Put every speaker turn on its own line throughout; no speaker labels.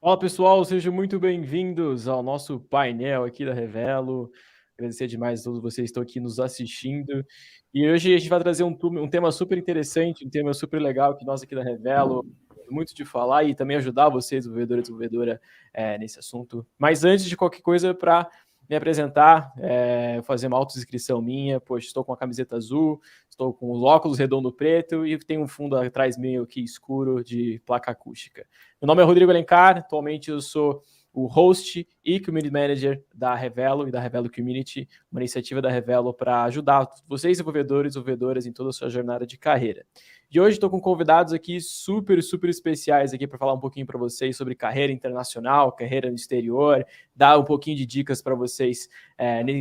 Fala pessoal, sejam muito bem-vindos ao nosso painel aqui da Revelo. Agradecer demais a todos vocês que estão aqui nos assistindo. E hoje a gente vai trazer um tema super interessante, um tema super legal que nós aqui da Revelo muito de falar e também ajudar vocês, desenvolvedor e desenvolvedora, nesse assunto. Mas antes de qualquer coisa, para me apresentar, fazer uma autodescrição minha, pois estou com a camiseta azul, estou com os óculos redondo preto e tem um fundo atrás meio aqui escuro de placa acústica. Meu nome é Rodrigo Alencar, atualmente eu sou o host e community manager da Revelo e da Revelo Community, uma iniciativa da Revelo para ajudar vocês, desenvolvedores e desenvolvedoras, em toda a sua jornada de carreira. E hoje estou com convidados aqui super especiais aqui para falar um pouquinho para vocês sobre carreira internacional, carreira no exterior, dar um pouquinho de dicas para vocês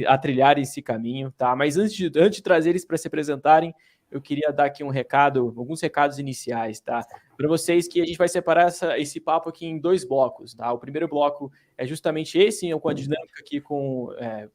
a trilharem esse caminho, tá? Mas antes de trazer eles para se apresentarem, eu queria dar aqui alguns recados iniciais, tá? Para vocês que a gente vai separar esse papo aqui em dois blocos, tá? O primeiro bloco é justamente esse, com a dinâmica aqui com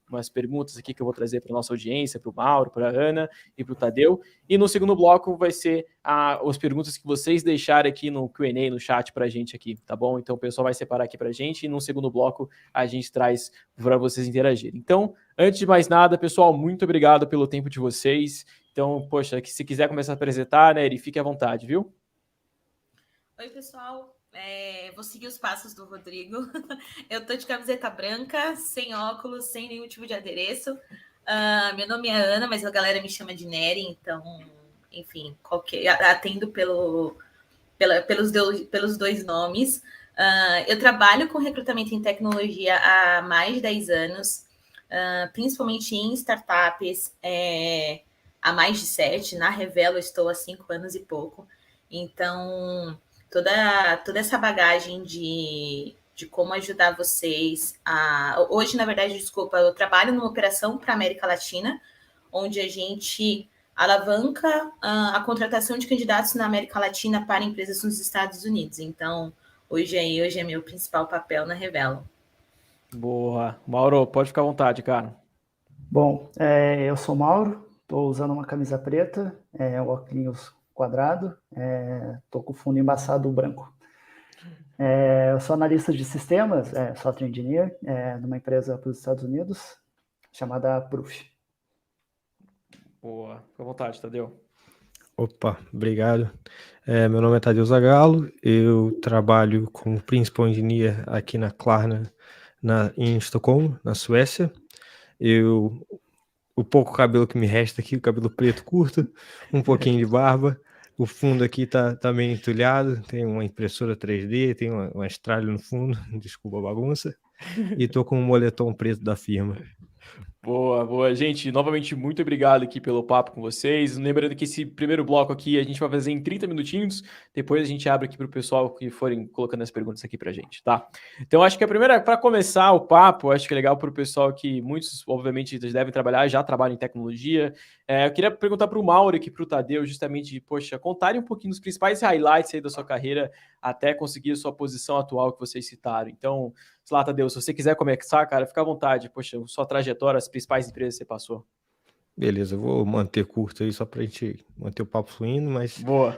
umas perguntas aqui que eu vou trazer para nossa audiência, para o Mauro, para a Ana e para o Tadeu. E no segundo bloco vai ser as perguntas que vocês deixarem aqui no Q&A, no chat para a gente aqui, tá bom? Então o pessoal vai separar aqui para a gente e no segundo bloco a gente traz para vocês interagirem. Então, antes de mais nada, pessoal, muito obrigado pelo tempo de vocês. Então, poxa, se quiser começar a apresentar, né, Eri, fique à vontade, viu?
Oi, pessoal. Vou seguir os passos do Rodrigo. Eu tô de camiseta branca, sem óculos, sem nenhum tipo de adereço. Meu nome é Ana, mas a galera me chama de Nery, então, enfim, atendo pelos dois nomes. Eu trabalho com recrutamento em tecnologia há mais de 10 anos, principalmente em startups, há mais de 7. Na Revelo estou há 5 anos e pouco. Então, toda essa bagagem de como ajudar vocês Hoje, na verdade, desculpa, eu trabalho numa operação para a América Latina, onde a gente alavanca a contratação de candidatos na América Latina para empresas nos Estados Unidos. Então, hoje é meu principal papel na Revelo.
Boa. Mauro, pode ficar à vontade, cara.
Bom, eu sou Mauro, estou usando uma camisa preta, óculos quadrado, estou com o fundo embaçado branco. Eu sou analista de sistemas, software engineer, numa empresa para os Estados Unidos, chamada Proof.
Boa. Fica à vontade, Tadeu.
Opa, obrigado. Meu nome é Tadeu Zagallo, eu trabalho como Principal Engineer aqui na Klarna, em Estocolmo, na Suécia. O pouco cabelo que me resta aqui, o cabelo preto curto, um pouquinho de barba, o fundo aqui tá meio entulhado, tem uma impressora 3D, tem uma estralha no fundo, desculpa a bagunça, e tô com um moletom preto da firma.
Boa. Gente, novamente, muito obrigado aqui pelo papo com vocês. Lembrando que esse primeiro bloco aqui a gente vai fazer em 30 minutinhos. Depois a gente abre aqui para o pessoal que forem colocando as perguntas aqui para a gente, tá? Então, acho que a primeira, para começar o papo, acho que é legal para o pessoal que muitos, obviamente, devem trabalhar, já trabalham em tecnologia. Eu queria perguntar para o Mauro aqui, para o Tadeu, justamente, poxa, contarem um pouquinho dos principais highlights aí da sua carreira até conseguir a sua posição atual que vocês citaram. Então, sei lá, Tadeu, se você quiser começar, cara, fica à vontade. Poxa, sua trajetória, as principais empresas que você passou.
Beleza, eu vou manter curto aí só para a gente manter o papo fluindo, mas
Boa.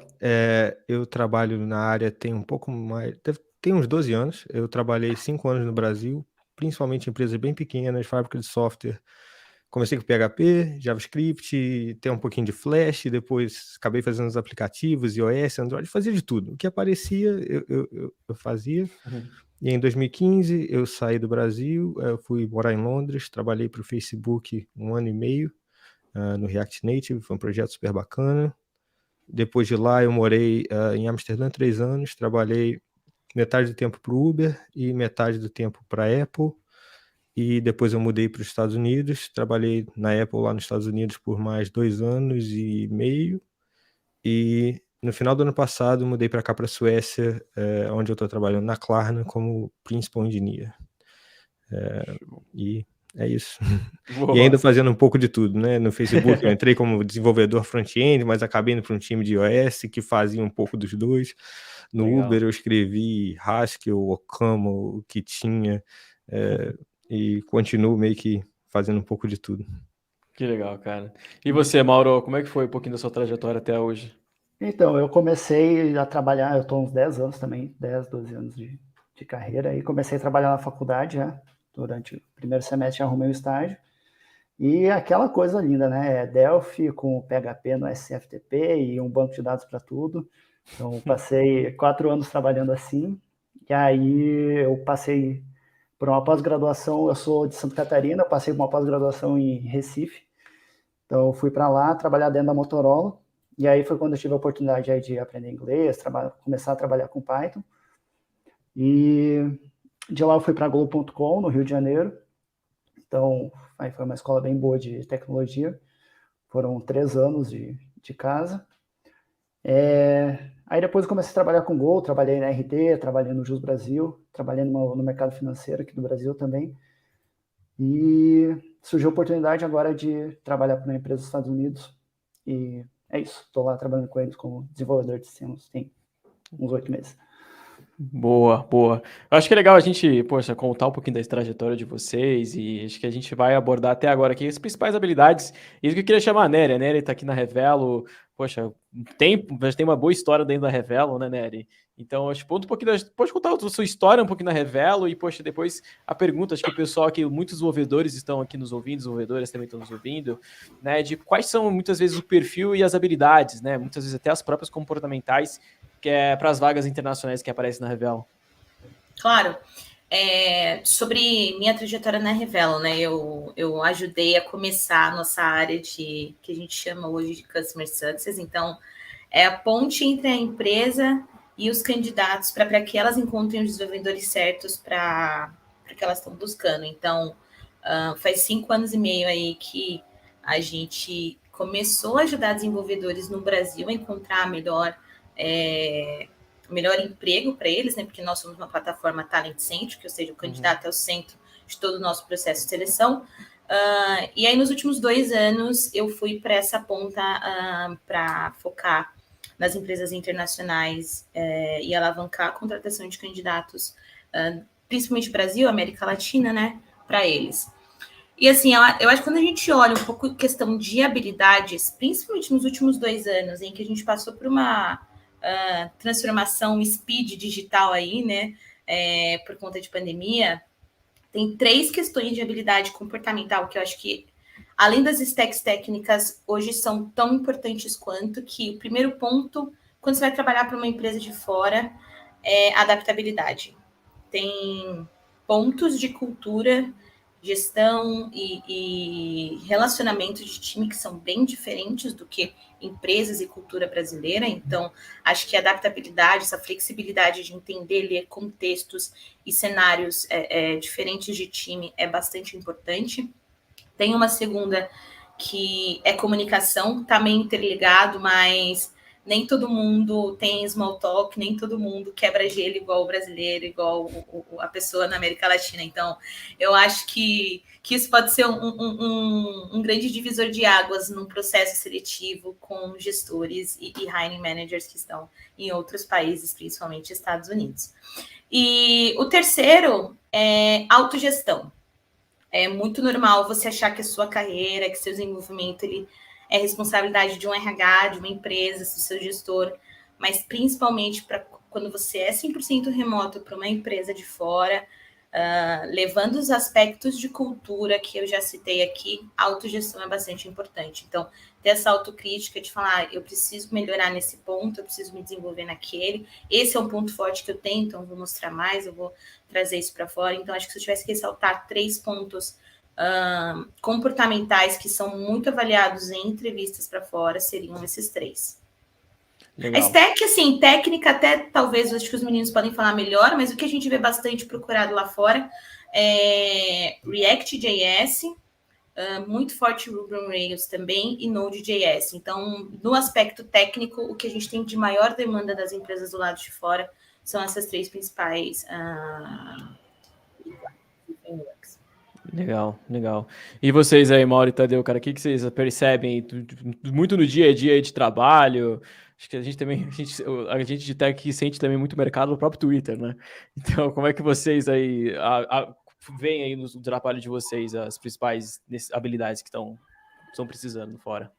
Eu trabalho na área tem um pouco mais, tem uns 12 anos, eu trabalhei 5 anos no Brasil, principalmente em empresas bem pequenas, fábricas de software. Comecei com PHP, JavaScript, tem um pouquinho de Flash, depois acabei fazendo os aplicativos, iOS, Android, fazia de tudo. O que aparecia, eu fazia. E em 2015 eu saí do Brasil, eu fui morar em Londres, trabalhei para o Facebook 1 ano e meio, no React Native, foi um projeto super bacana. Depois de lá eu morei em Amsterdã 3 anos, trabalhei metade do tempo para o Uber e metade do tempo para a Apple. E depois eu mudei para os Estados Unidos, trabalhei na Apple lá nos Estados Unidos por mais 2 anos e meio. E no final do ano passado mudei para cá, para a Suécia, onde eu estou trabalhando na Klarna como Principal Engineer. E é isso.
Boa.
E ainda fazendo um pouco de tudo, né? No Facebook eu entrei como desenvolvedor front-end, mas acabei indo para um time de iOS que fazia um pouco dos dois. No
Legal.
Uber eu escrevi Haskell, Ocaml, o que tinha, e continuo meio que fazendo um pouco de tudo.
Que legal, cara. E você, Mauro, como é que foi um pouquinho da sua trajetória até hoje?
Então, eu comecei a trabalhar, eu estou uns 10 anos também, 10, 12 anos de carreira. Aí comecei a trabalhar na faculdade, né? Durante o primeiro semestre arrumei um estágio. E aquela coisa linda, né? Delphi com PHP no SFTP e um banco de dados para tudo. Então, passei 4 anos trabalhando assim. E aí eu passei por uma pós-graduação. Eu sou de Santa Catarina, eu passei por uma pós-graduação em Recife. Então, eu fui para lá trabalhar dentro da Motorola. E aí foi quando eu tive a oportunidade aí de aprender inglês, começar a trabalhar com Python. E de lá eu fui para a Globo.com, no Rio de Janeiro. Então, aí foi uma escola bem boa de tecnologia. Foram 3 anos de casa. Aí depois eu comecei a trabalhar com Gol, trabalhei na RD, trabalhei no Jus Brasil, trabalhei no mercado financeiro aqui do Brasil também. E surgiu a oportunidade agora de trabalhar para uma empresa dos Estados Unidos. E é isso, estou lá trabalhando com eles como desenvolvedor de sistemas, tem uns 8 meses.
Boa, boa. Eu acho que é legal a gente, poxa, contar um pouquinho da trajetória de vocês e acho que a gente vai abordar até agora aqui as principais habilidades. Isso que eu queria chamar a Nery. A Nery tá aqui na Revelo, poxa, tem uma boa história dentro da Revelo, né, Nery? Então, acho que conta um pouquinho pode contar a sua história um pouquinho na Revelo e, poxa, depois a pergunta, acho que o pessoal aqui, muitos desenvolvedores estão aqui nos ouvindo, desenvolvedoras também estão nos ouvindo, né, de quais são, muitas vezes, o perfil e as habilidades, né, muitas vezes até as próprias comportamentais que é para as vagas internacionais que aparecem na Revelo.
Claro. Sobre minha trajetória na Revelo, né? Eu ajudei a começar a nossa área que a gente chama hoje de Customer Success. Então, é a ponte entre a empresa e os candidatos para que elas encontrem os desenvolvedores certos para que elas estão buscando. Então, faz 5 anos e meio aí que a gente começou a ajudar desenvolvedores no Brasil a encontrar melhor emprego para eles, né? Porque nós somos uma plataforma talent-centric, ou seja, o candidato é o centro de todo o nosso processo de seleção. E aí, nos últimos 2 anos, eu fui para essa ponta para focar nas empresas internacionais e alavancar a contratação de candidatos, principalmente Brasil, América Latina, né? Para eles. E assim, eu acho que quando a gente olha um pouco a questão de habilidades, principalmente nos últimos 2 anos, em que a gente passou por uma transformação speed digital aí, né, por conta de pandemia, tem 3 questões de habilidade comportamental que eu acho que, além das stacks técnicas, hoje são tão importantes quanto que o primeiro ponto, quando você vai trabalhar para uma empresa de fora, é adaptabilidade. Tem pontos de cultura, gestão e relacionamento de time que são bem diferentes do que empresas e cultura brasileira. Então, acho que a adaptabilidade, essa flexibilidade de entender, ler contextos e cenários diferentes de time é bastante importante. Tem uma segunda que é comunicação, tá meio interligado, mas nem todo mundo tem small talk, nem todo mundo quebra gelo igual o brasileiro, igual a pessoa na América Latina. Então, eu acho que isso pode ser um grande divisor de águas num processo seletivo com gestores e hiring managers que estão em outros países, principalmente Estados Unidos. E o terceiro é autogestão. É muito normal você achar que a sua carreira, que seu desenvolvimento, ele é responsabilidade de um RH, de uma empresa, do seu gestor, mas principalmente para quando você é 100% remoto para uma empresa de fora, levando os aspectos de cultura que eu já citei aqui, a autogestão é bastante importante. Então, ter essa autocrítica de falar, eu preciso melhorar nesse ponto, eu preciso me desenvolver naquele, esse é um ponto forte que eu tenho, então eu vou mostrar mais, eu vou trazer isso para fora. Então, acho que se eu tivesse que ressaltar 3 pontos comportamentais que são muito avaliados em entrevistas para fora, seriam esses 3. Legal. A stack, assim, técnica até talvez, acho que os meninos podem falar melhor, mas o que a gente vê bastante procurado lá fora é React.js, muito forte Ruby on Rails também, e Node.js. Então, no aspecto técnico, o que a gente tem de maior demanda das empresas do lado de fora são essas 3 principais frameworks.
Legal, legal. E vocês aí, Mauro e Tadeu, cara, o que vocês percebem muito no dia a dia de trabalho? Acho que a gente de tech sente também muito mercado no próprio Twitter, né? Então, como é que vocês aí veem aí no trabalho de vocês as principais habilidades que estão precisando fora?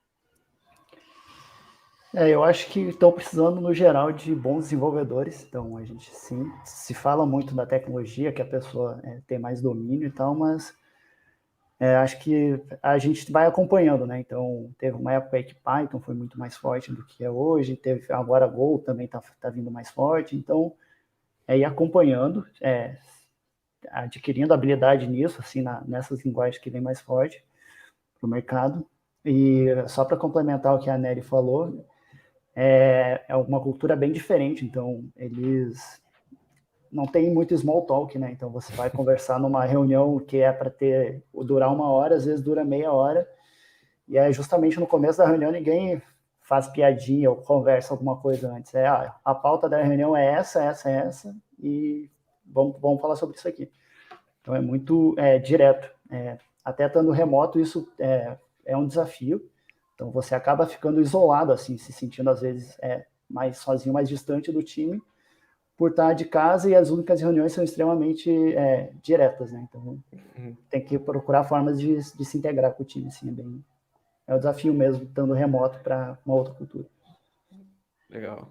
Eu acho que estão precisando, no geral, de bons desenvolvedores. Então, a gente sim, se fala muito da tecnologia, que a pessoa tem mais domínio e tal, mas acho que a gente vai acompanhando, né? Então, teve uma época aí que Python foi muito mais forte do que é hoje, teve agora Go também tá vindo mais forte. Então, ir acompanhando, adquirindo habilidade nisso, assim, nessas linguagens que vem mais forte para o mercado. E só para complementar o que a Nery falou, é uma cultura bem diferente, então eles não tem muito small talk, né? Então você vai conversar numa reunião que é para durar 1 hora, às vezes dura meia hora, e é justamente no começo da reunião ninguém faz piadinha ou conversa alguma coisa antes. A pauta da reunião é essa, e vamos falar sobre isso aqui. Então é muito direto. Até estando remoto, isso é um desafio. Então você acaba ficando isolado, assim, se sentindo às vezes mais sozinho, mais distante do time, por estar de casa, e as únicas reuniões são extremamente diretas, né? Então tem que procurar formas de se integrar com o time, assim, é um desafio mesmo, estando remoto para uma outra cultura.
Legal.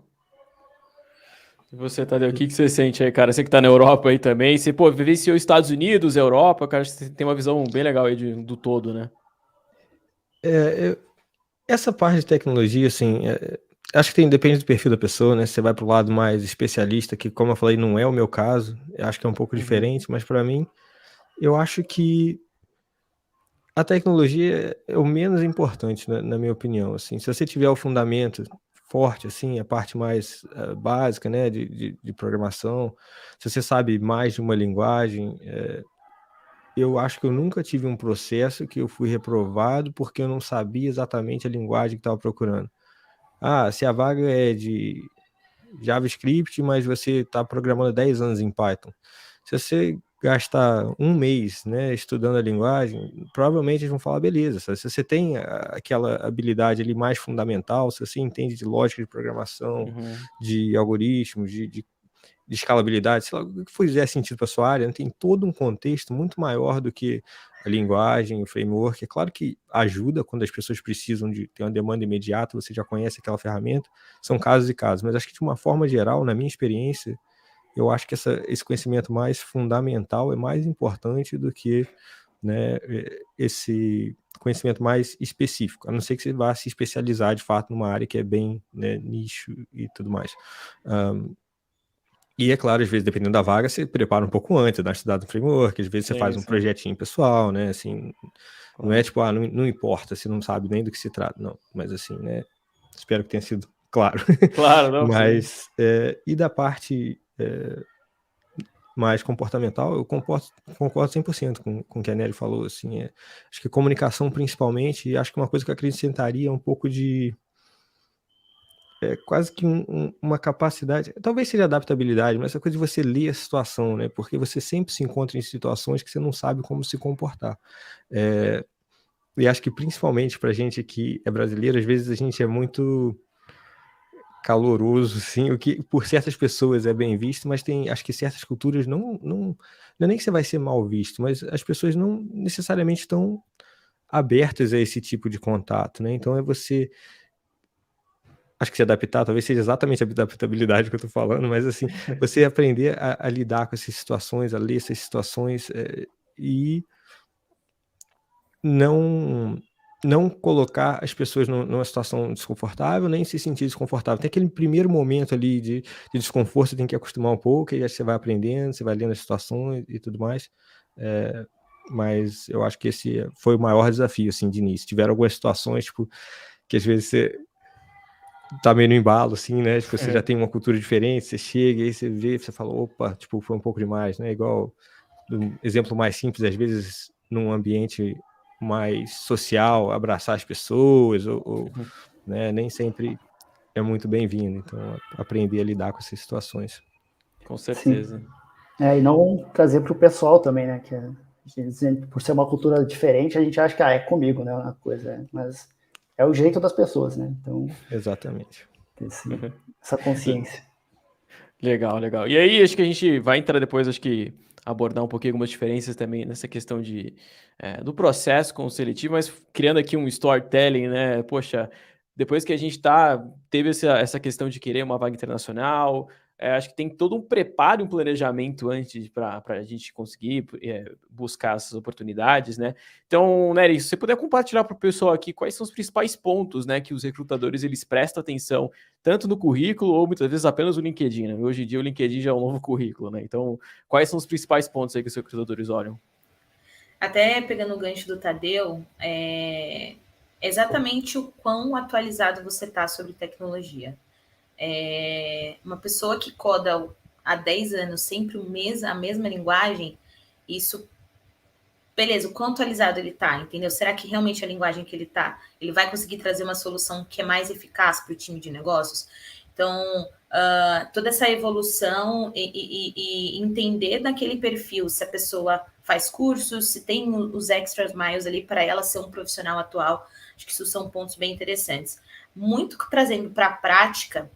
E você, Tadeu, o que você sente aí, cara? Você que tá na Europa aí também, você, vivenciou Estados Unidos, Europa, cara, você tem uma visão bem legal aí do todo, né?
Essa parte de tecnologia, assim, acho que depende do perfil da pessoa, né? Você vai pro lado mais especialista, que, como eu falei, não é o meu caso, eu acho que é um pouco diferente, mas para mim, eu acho que a tecnologia é o menos importante, na minha opinião, assim. Se você tiver o fundamento forte, assim, a parte mais básica, né, de programação, se você sabe mais de uma linguagem, eu acho que eu nunca tive um processo que eu fui reprovado porque eu não sabia exatamente a linguagem que estava procurando. Se a vaga é de JavaScript, mas você está programando 10 anos em Python. Se você gastar 1 mês, né, estudando a linguagem, provavelmente eles vão falar, beleza, se você tem aquela habilidade ali mais fundamental, se você entende de lógica de programação, de algoritmos, de escalabilidade, sei lá, o que fizer sentido para sua área, tem todo um contexto muito maior do que a linguagem, o framework. É claro que ajuda quando as pessoas precisam de ter uma demanda imediata, você já conhece aquela ferramenta, são casos e casos, mas acho que de uma forma geral, na minha experiência, eu acho que esse conhecimento mais fundamental é mais importante do que, né, esse conhecimento mais específico, a não ser que você vá se especializar de fato numa área que é bem, né, nicho e tudo mais. E é claro, às vezes, dependendo da vaga, você prepara um pouco antes, dá uma estudada no framework, às vezes você faz um projetinho pessoal, né, assim, não é tipo, não importa, você não sabe nem do que se trata, não, mas assim, né, espero que tenha sido claro.
Claro, não,
mas, e da parte mais comportamental, eu concordo 100% com o que a Nery falou, assim, acho que comunicação principalmente, e acho que uma coisa que eu acrescentaria é um pouco de quase que uma capacidade, talvez seja adaptabilidade, mas essa coisa de você ler a situação, né? Porque você sempre se encontra em situações que você não sabe como se comportar. E acho que principalmente pra gente que é brasileiro, às vezes a gente é muito caloroso, assim, o que por certas pessoas é bem visto, mas acho que certas culturas não é nem que você vai ser mal visto, mas as pessoas não necessariamente estão abertas a esse tipo de contato, né? Então você acho que se adaptar, talvez seja exatamente a adaptabilidade que eu estou falando, mas assim, você aprender a lidar com essas situações, a ler essas situações, e não colocar as pessoas numa situação desconfortável, nem se sentir desconfortável. Tem aquele primeiro momento ali de desconforto, você tem que acostumar um pouco, e aí você vai aprendendo, você vai lendo as situações e tudo mais. Mas eu acho que esse foi o maior desafio, assim, de início. Tiveram algumas situações, tipo, que às vezes você tá meio no embalo, assim, né? Tipo, você já tem uma cultura diferente, você chega e aí você vê, você fala, opa, tipo, foi um pouco demais, né? Igual, um exemplo mais simples, às vezes, num ambiente mais social, abraçar as pessoas, ou né? Nem sempre é muito bem-vindo. Então, aprender a lidar com essas situações.
Com certeza.
E não trazer para o pessoal também, né? Que por ser uma cultura diferente, a gente acha que é comigo, né? Uma coisa, mas é o jeito das pessoas, né? Então,
exatamente.
Essa consciência.
Legal. E aí, acho que a gente vai entrar depois, acho que abordar um pouquinho algumas diferenças também nessa questão do processo com o seletivo, mas criando aqui um storytelling, né? Poxa, depois que a gente teve essa questão de querer uma vaga internacional, acho que tem todo um preparo e um planejamento antes para a gente conseguir buscar essas oportunidades, né? Então, Nery, se você puder compartilhar para o pessoal aqui quais são os principais pontos, né, que os recrutadores eles prestam atenção, tanto no currículo ou muitas vezes apenas no LinkedIn, né? Hoje em dia o LinkedIn já é um novo currículo, né? Então, quais são os principais pontos aí que os recrutadores olham?
Até pegando o gancho do Tadeu, exatamente o quão atualizado você está sobre tecnologia. Uma pessoa que coda há 10 anos sempre a mesma linguagem, isso, beleza, o quão atualizado ele está, entendeu? Será que realmente a linguagem que ele está, ele vai conseguir trazer uma solução que é mais eficaz para o time de negócios? Então, toda essa evolução e entender daquele perfil, se a pessoa faz cursos, se tem os extra miles ali para ela ser um profissional atual, acho que isso são pontos bem interessantes. Muito trazendo para a prática,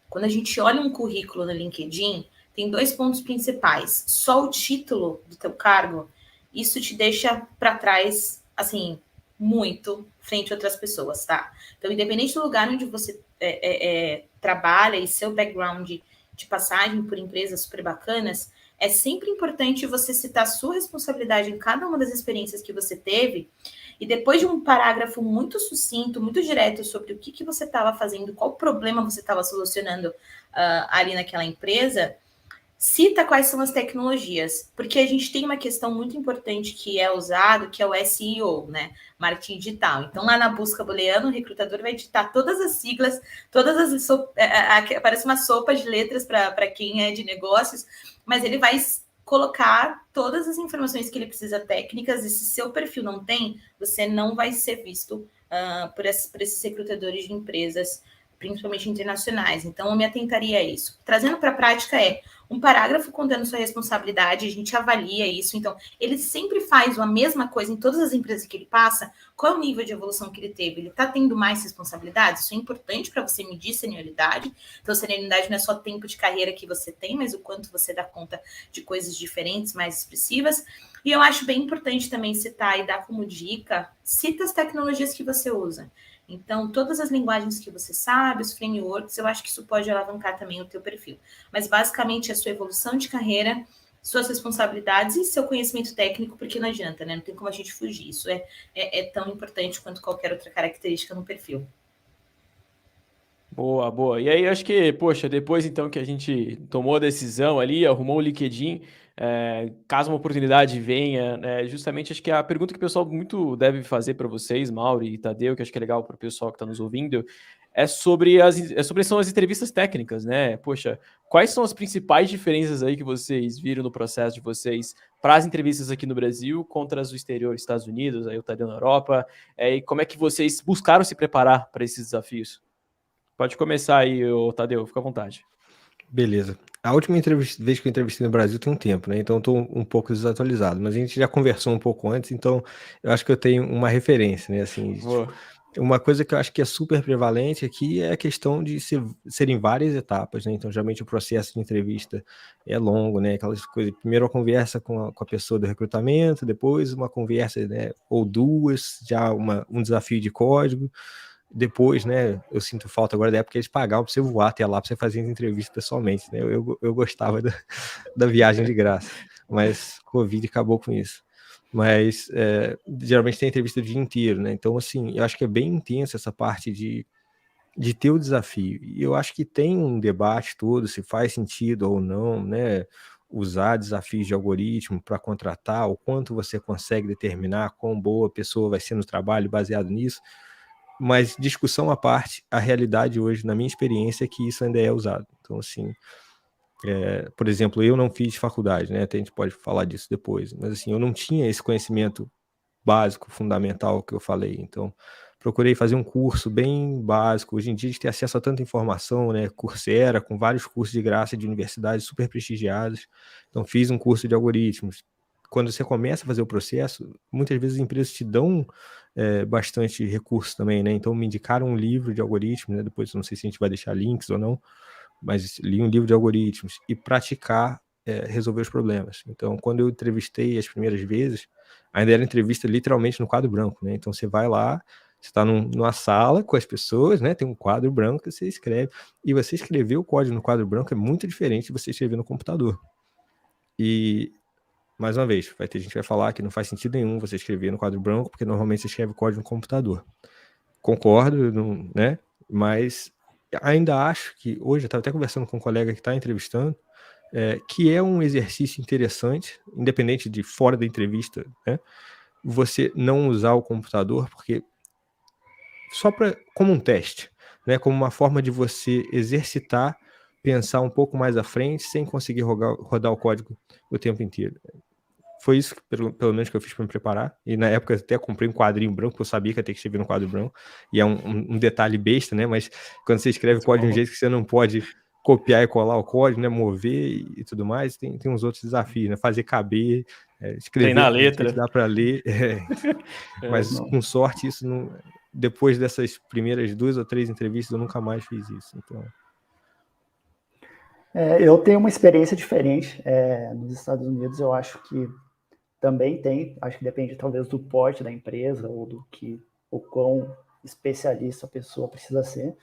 quando a gente olha um currículo no LinkedIn, tem 2 pontos principais. Só o título do teu cargo, isso te deixa para trás, assim, muito frente a outras pessoas, tá? Então, independente do lugar onde você trabalha e seu background de passagem por empresas super bacanas, é sempre importante você citar sua responsabilidade em cada uma das experiências que você teve e depois de um parágrafo muito sucinto, muito direto sobre o que você estava fazendo, qual problema você estava solucionando ali naquela empresa, cita quais são as tecnologias, porque a gente tem uma questão muito importante que é usado, que é o SEO, né? Marketing digital. Então, lá na busca booleana, o recrutador vai digitar todas as siglas, parece uma sopa de letras para quem é de negócios, mas ele vai colocar todas as informações que ele precisa técnicas, e se seu perfil não tem, você não vai ser visto por esses recrutadores de empresas, principalmente internacionais. Então, eu me atentaria a isso. Trazendo para a prática um parágrafo contando sua responsabilidade, a gente avalia isso. Então, ele sempre faz a mesma coisa em todas as empresas que ele passa. Qual é o nível de evolução que ele teve? Ele está tendo mais responsabilidades? Isso é importante para você medir senioridade. Então, senioridade não é só tempo de carreira que você tem, mas o quanto você dá conta de coisas diferentes, mais expressivas. E eu acho bem importante também citar e dar como dica, cita as tecnologias que você usa. Então, todas as linguagens que você sabe, os frameworks, eu acho que isso pode alavancar também o teu perfil. Mas, basicamente, a sua evolução de carreira, suas responsabilidades e seu conhecimento técnico, porque não adianta, né? Não tem como a gente fugir. Isso é tão importante quanto qualquer outra característica no perfil.
Boa, boa. E aí, acho que, poxa, depois então que a gente tomou a decisão ali, arrumou o LinkedIn, caso uma oportunidade venha, justamente acho que a pergunta que o pessoal muito deve fazer para vocês, Mauro e Tadeu, que acho que é legal para o pessoal que está nos ouvindo, sobre são as entrevistas técnicas, né? Poxa, quais são as principais diferenças aí que vocês viram no processo de vocês para as entrevistas aqui no Brasil contra as do exterior, Estados Unidos, aí o Tadeu na Europa, e como é que vocês buscaram se preparar para esses desafios? Pode começar aí, Tadeu, fica à vontade.
Beleza. A última vez que eu entrevistei no Brasil tem um tempo, né? Então eu tô um pouco desatualizado, mas a gente já conversou um pouco antes, então eu acho que eu tenho uma referência, né? Assim, uma coisa que eu acho que é super prevalente aqui é a questão de serem várias etapas, né? Então, geralmente o processo de entrevista é longo, né? Aquelas coisas, primeiro uma conversa com a pessoa do recrutamento, depois uma conversa, né? Ou duas, já um desafio de código. Depois, né, eu sinto falta agora da época que eles pagavam para você voar até lá para você fazer entrevista pessoalmente, né? Eu gostava da viagem de graça, mas Covid acabou com isso. Mas geralmente tem entrevista o dia inteiro, né? Então, assim, eu acho que é bem intensa essa parte de ter o desafio. E eu acho que tem um debate todo se faz sentido ou não, né? Usar desafios de algoritmo para contratar, o quanto você consegue determinar quão boa a pessoa vai ser no trabalho baseado nisso. Mas, discussão à parte, a realidade hoje, na minha experiência, é que isso ainda é usado. Então, assim, por exemplo, eu não fiz faculdade, né? Até a gente pode falar disso depois. Mas, assim, eu não tinha esse conhecimento básico, fundamental que eu falei. Então, procurei fazer um curso bem básico. Hoje em dia, a gente tem acesso a tanta informação, né? Coursera, com vários cursos de graça de universidades super prestigiadas. Então, fiz um curso de algoritmos. Quando você começa a fazer o processo, muitas vezes as empresas te dão bastante recurso também, né? Então me indicaram um livro de algoritmos, né? Depois não sei se a gente vai deixar links ou não, mas li um livro de algoritmos e praticar resolver os problemas. Então, quando eu entrevistei as primeiras vezes, ainda era entrevista literalmente no quadro branco, né? Então você vai lá, Você está numa sala com as pessoas, né? Tem um quadro branco que você escreve. E você escrever o código no quadro branco é muito diferente de você escrever no computador. E, mais uma vez, vai ter gente que vai falar que não faz sentido nenhum você escrever no quadro branco, porque normalmente você escreve código no computador. Concordo, né? Mas ainda acho que, hoje eu estava até conversando com um colega que está entrevistando, que é um exercício interessante, independente de fora da entrevista, né? Você não usar o computador, porque como um teste, né? Como uma forma de você exercitar, pensar um pouco mais à frente, sem conseguir rodar o código o tempo inteiro. Foi isso, pelo menos, que eu fiz para me preparar. E na época eu até comprei um quadrinho branco, porque eu sabia que eu ia ter que escrever no quadro branco. E é um detalhe besta, né? Mas quando você escreve código de um jeito que você não pode copiar e colar o código, né? Mover e tudo mais, tem uns outros desafios, né? Fazer caber, escrever
treinar a letra.
Que dá para ler. Mas com sorte, isso não... Depois dessas primeiras 2 ou 3 entrevistas, eu nunca mais fiz isso. Então...
eu tenho uma experiência diferente. Nos Estados Unidos, eu acho que também tem, acho que depende talvez do porte da empresa ou o quão especialista a pessoa precisa ser.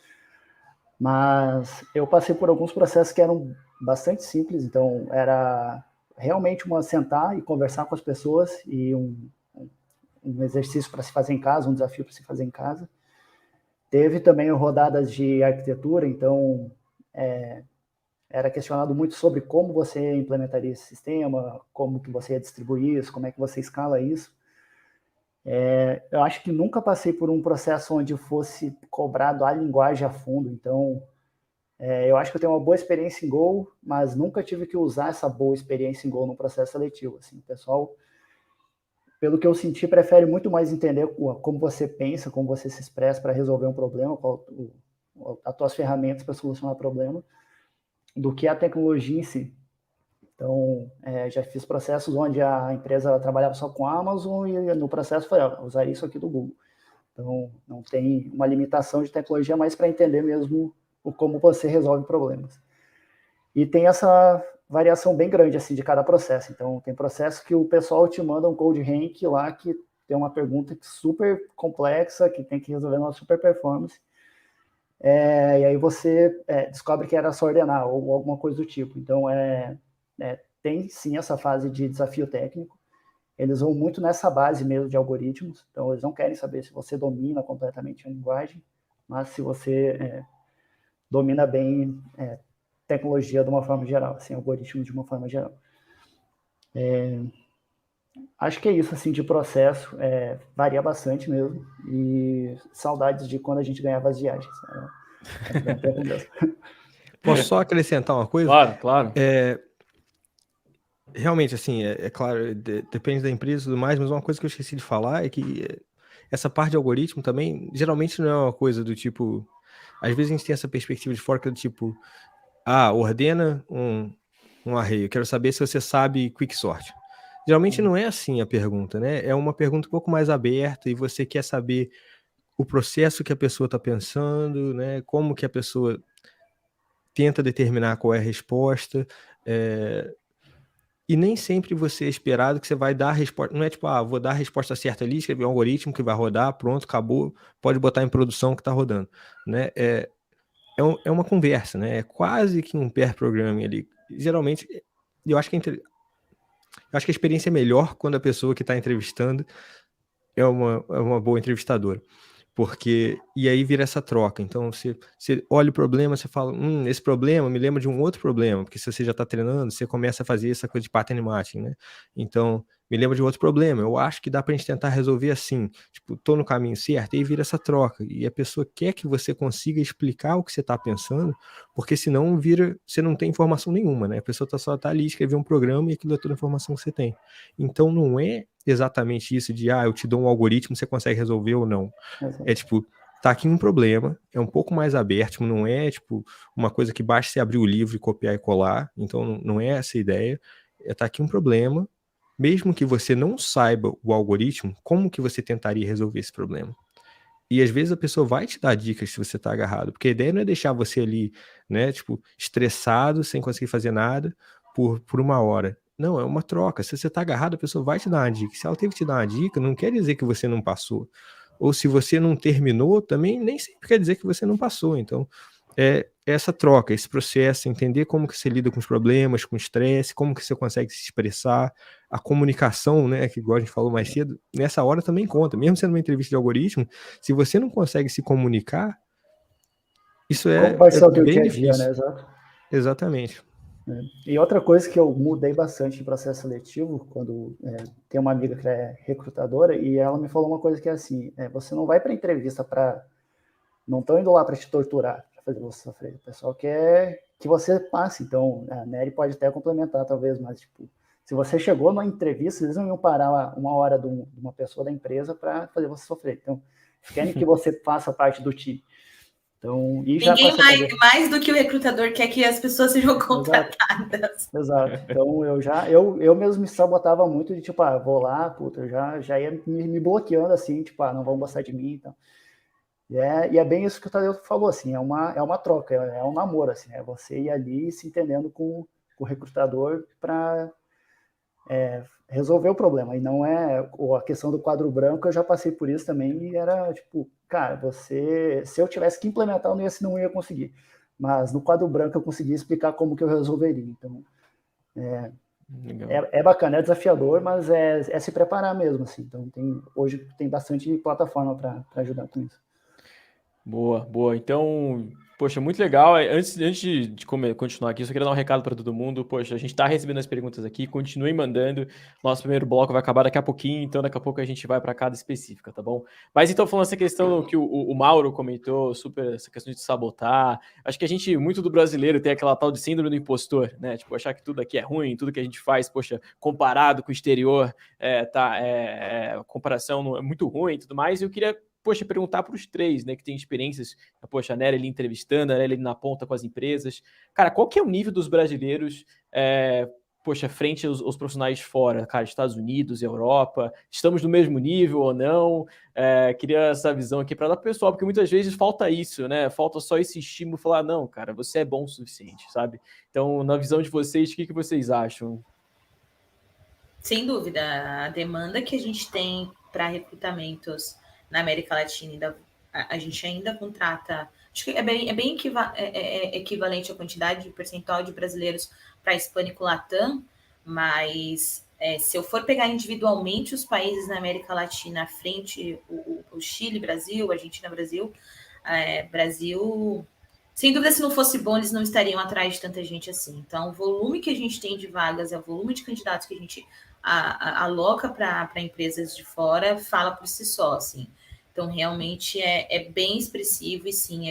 Mas eu passei por alguns processos que eram bastante simples, então era realmente sentar e conversar com as pessoas e um exercício para se fazer em casa, um desafio para se fazer em casa. Teve também rodadas de arquitetura, então era questionado muito sobre como você implementaria esse sistema, como que você ia distribuir isso, como é que você escala isso. Eu acho que nunca passei por um processo onde fosse cobrado a linguagem a fundo, então eu acho que eu tenho uma boa experiência em Go, mas nunca tive que usar essa boa experiência em Go no processo seletivo. Assim, o pessoal, pelo que eu senti, prefere muito mais entender como você pensa, como você se expressa para resolver um problema, qual as tuas ferramentas para solucionar o problema, do que a tecnologia em si. Então, já fiz processos onde a empresa trabalhava só com a Amazon e no processo foi usar isso aqui do Google. Então, não tem uma limitação de tecnologia, mas para entender mesmo como você resolve problemas. E tem essa variação bem grande assim de cada processo. Então, tem processo que o pessoal te manda um code rank lá que tem uma pergunta super complexa, que tem que resolver uma super performance. E aí você descobre que era só ordenar ou alguma coisa do tipo. Então, tem sim essa fase de desafio técnico. Eles vão muito nessa base mesmo de algoritmos. Então, eles não querem saber se você domina completamente a linguagem, mas se você domina bem tecnologia de uma forma geral, assim, algoritmos de uma forma geral. Acho que é isso, assim, de processo. Varia bastante mesmo. E saudades de quando a gente ganhava as viagens.
Posso só acrescentar uma coisa?
Claro.
Realmente, assim, claro, depende da empresa e tudo mais, mas uma coisa que eu esqueci de falar é que essa parte de algoritmo também, geralmente não é uma coisa do tipo... Às vezes a gente tem essa perspectiva de fora que é do tipo, ordena um array, eu quero saber se você sabe quicksort. Geralmente não é assim a pergunta, né? É uma pergunta um pouco mais aberta e você quer saber o processo que a pessoa está pensando, né? Como que a pessoa tenta determinar qual é a resposta. E nem sempre você é esperado que você vai dar a resposta. Não é tipo, vou dar a resposta certa ali, escrever um algoritmo que vai rodar, pronto, acabou, pode botar em produção que está rodando, né? É uma conversa, né? É quase que um pair programming ali. Geralmente, eu acho que a experiência é melhor quando a pessoa que está entrevistando é uma boa entrevistadora. E aí vira essa troca. Então, você olha o problema, você fala, esse problema me lembra de um outro problema, porque se você já está treinando, você começa a fazer essa coisa de pattern matching, né? Então, me lembra de outro problema, eu acho que dá pra gente tentar resolver assim, tipo, tô no caminho certo, e aí vira essa troca, e a pessoa quer que você consiga explicar o que você tá pensando, porque senão você não tem informação nenhuma, né? A pessoa só tá ali, escrever um programa e aquilo é toda a informação que você tem. Então, não é exatamente isso de, eu te dou um algoritmo, você consegue resolver ou não. É tipo, tá aqui um problema, é um pouco mais aberto, não é tipo uma coisa que basta você abrir o livro e copiar e colar, então não é essa a ideia, tá aqui um problema, mesmo que você não saiba o algoritmo, como que você tentaria resolver esse problema? E às vezes a pessoa vai te dar dicas se você tá agarrado, porque a ideia não é deixar você ali, né, tipo, estressado, sem conseguir fazer nada, por uma hora. Não, é uma troca. Se você tá agarrado, a pessoa vai te dar uma dica. Se ela teve que te dar uma dica, não quer dizer que você não passou. ou se você não terminou, também nem sempre quer dizer que você não passou. Então, essa troca, esse processo, entender como que você lida com os problemas, com o estresse, como que você consegue se expressar, a comunicação, né, que igual a gente falou mais cedo, nessa hora também conta. Mesmo sendo uma entrevista de algoritmo, se você não consegue se comunicar, isso
Como vai ser o teu
bem
dia a dia,
difícil.
né? Exato.
Exatamente.
E outra coisa que eu mudei bastante em processo seletivo, quando tem uma amiga que é recrutadora, e ela me falou uma coisa que é assim, você não vai para entrevista para... Não estão indo lá para te torturar, para fazer você sofrer. O pessoal quer que você passe. Então, a Nery pode até complementar, talvez, mas, tipo, se você chegou numa entrevista, eles não iam parar uma hora de uma pessoa da empresa para fazer você sofrer. Então, eles querem que você faça parte do time. Então, e já
ninguém mais do que o recrutador quer que as pessoas sejam contratadas.
Exato. Então, eu mesmo me sabotava muito de, tipo, vou lá, puta, eu já ia me bloqueando, assim, tipo, não vão gostar de mim, então... E é bem isso que o Tadeu falou, assim, é uma troca, é um namoro, assim, é você ir ali se entendendo com o recrutador para resolver o problema. E não é a questão do quadro branco, eu já passei por isso também, e era tipo, cara, se eu tivesse que implementar, eu não ia conseguir. Mas no quadro branco eu consegui explicar como que eu resolveria. Então, é bacana, é desafiador, mas é se preparar mesmo, assim. Então, hoje tem bastante plataforma para ajudar com isso.
Boa. Então, poxa, muito legal. Antes de continuar aqui, eu só queria dar um recado para todo mundo. Poxa, a gente está recebendo as perguntas aqui, continuem mandando. Nosso primeiro bloco vai acabar daqui a pouquinho, então daqui a pouco a gente vai para cada específica, tá bom? Mas então, falando essa questão que o Mauro comentou, super essa questão de sabotar, acho que muito do brasileiro tem aquela tal de síndrome do impostor, né? Tipo, achar que tudo aqui é ruim, tudo que a gente faz, poxa, comparado com o exterior, a comparação não é muito ruim e tudo mais. E eu queria perguntar para os três, né, que tem experiências, a Nery ali entrevistando, a Nery ali na ponta com as empresas. Cara, qual que é o nível dos brasileiros, frente aos profissionais fora, cara, Estados Unidos, Europa, estamos no mesmo nível ou não? Queria essa visão aqui para dar para o pessoal, porque muitas vezes falta isso, né, falta só esse estímulo, falar, não, cara, você é bom o suficiente, sabe? Então, na visão de vocês, o que vocês acham?
Sem dúvida, a demanda que a gente tem para recrutamentos na América Latina, a gente ainda contrata, acho que é bem equivalente à quantidade de percentual de brasileiros para Hispânico Latam, mas se eu for pegar individualmente os países na América Latina à frente, o Chile, Brasil, Argentina, Brasil, sem dúvida, se não fosse bom, eles não estariam atrás de tanta gente assim. Então, o volume que a gente tem de vagas, o volume de candidatos que a gente aloca para empresas de fora, fala por si só, assim. Então, realmente é bem expressivo e sim,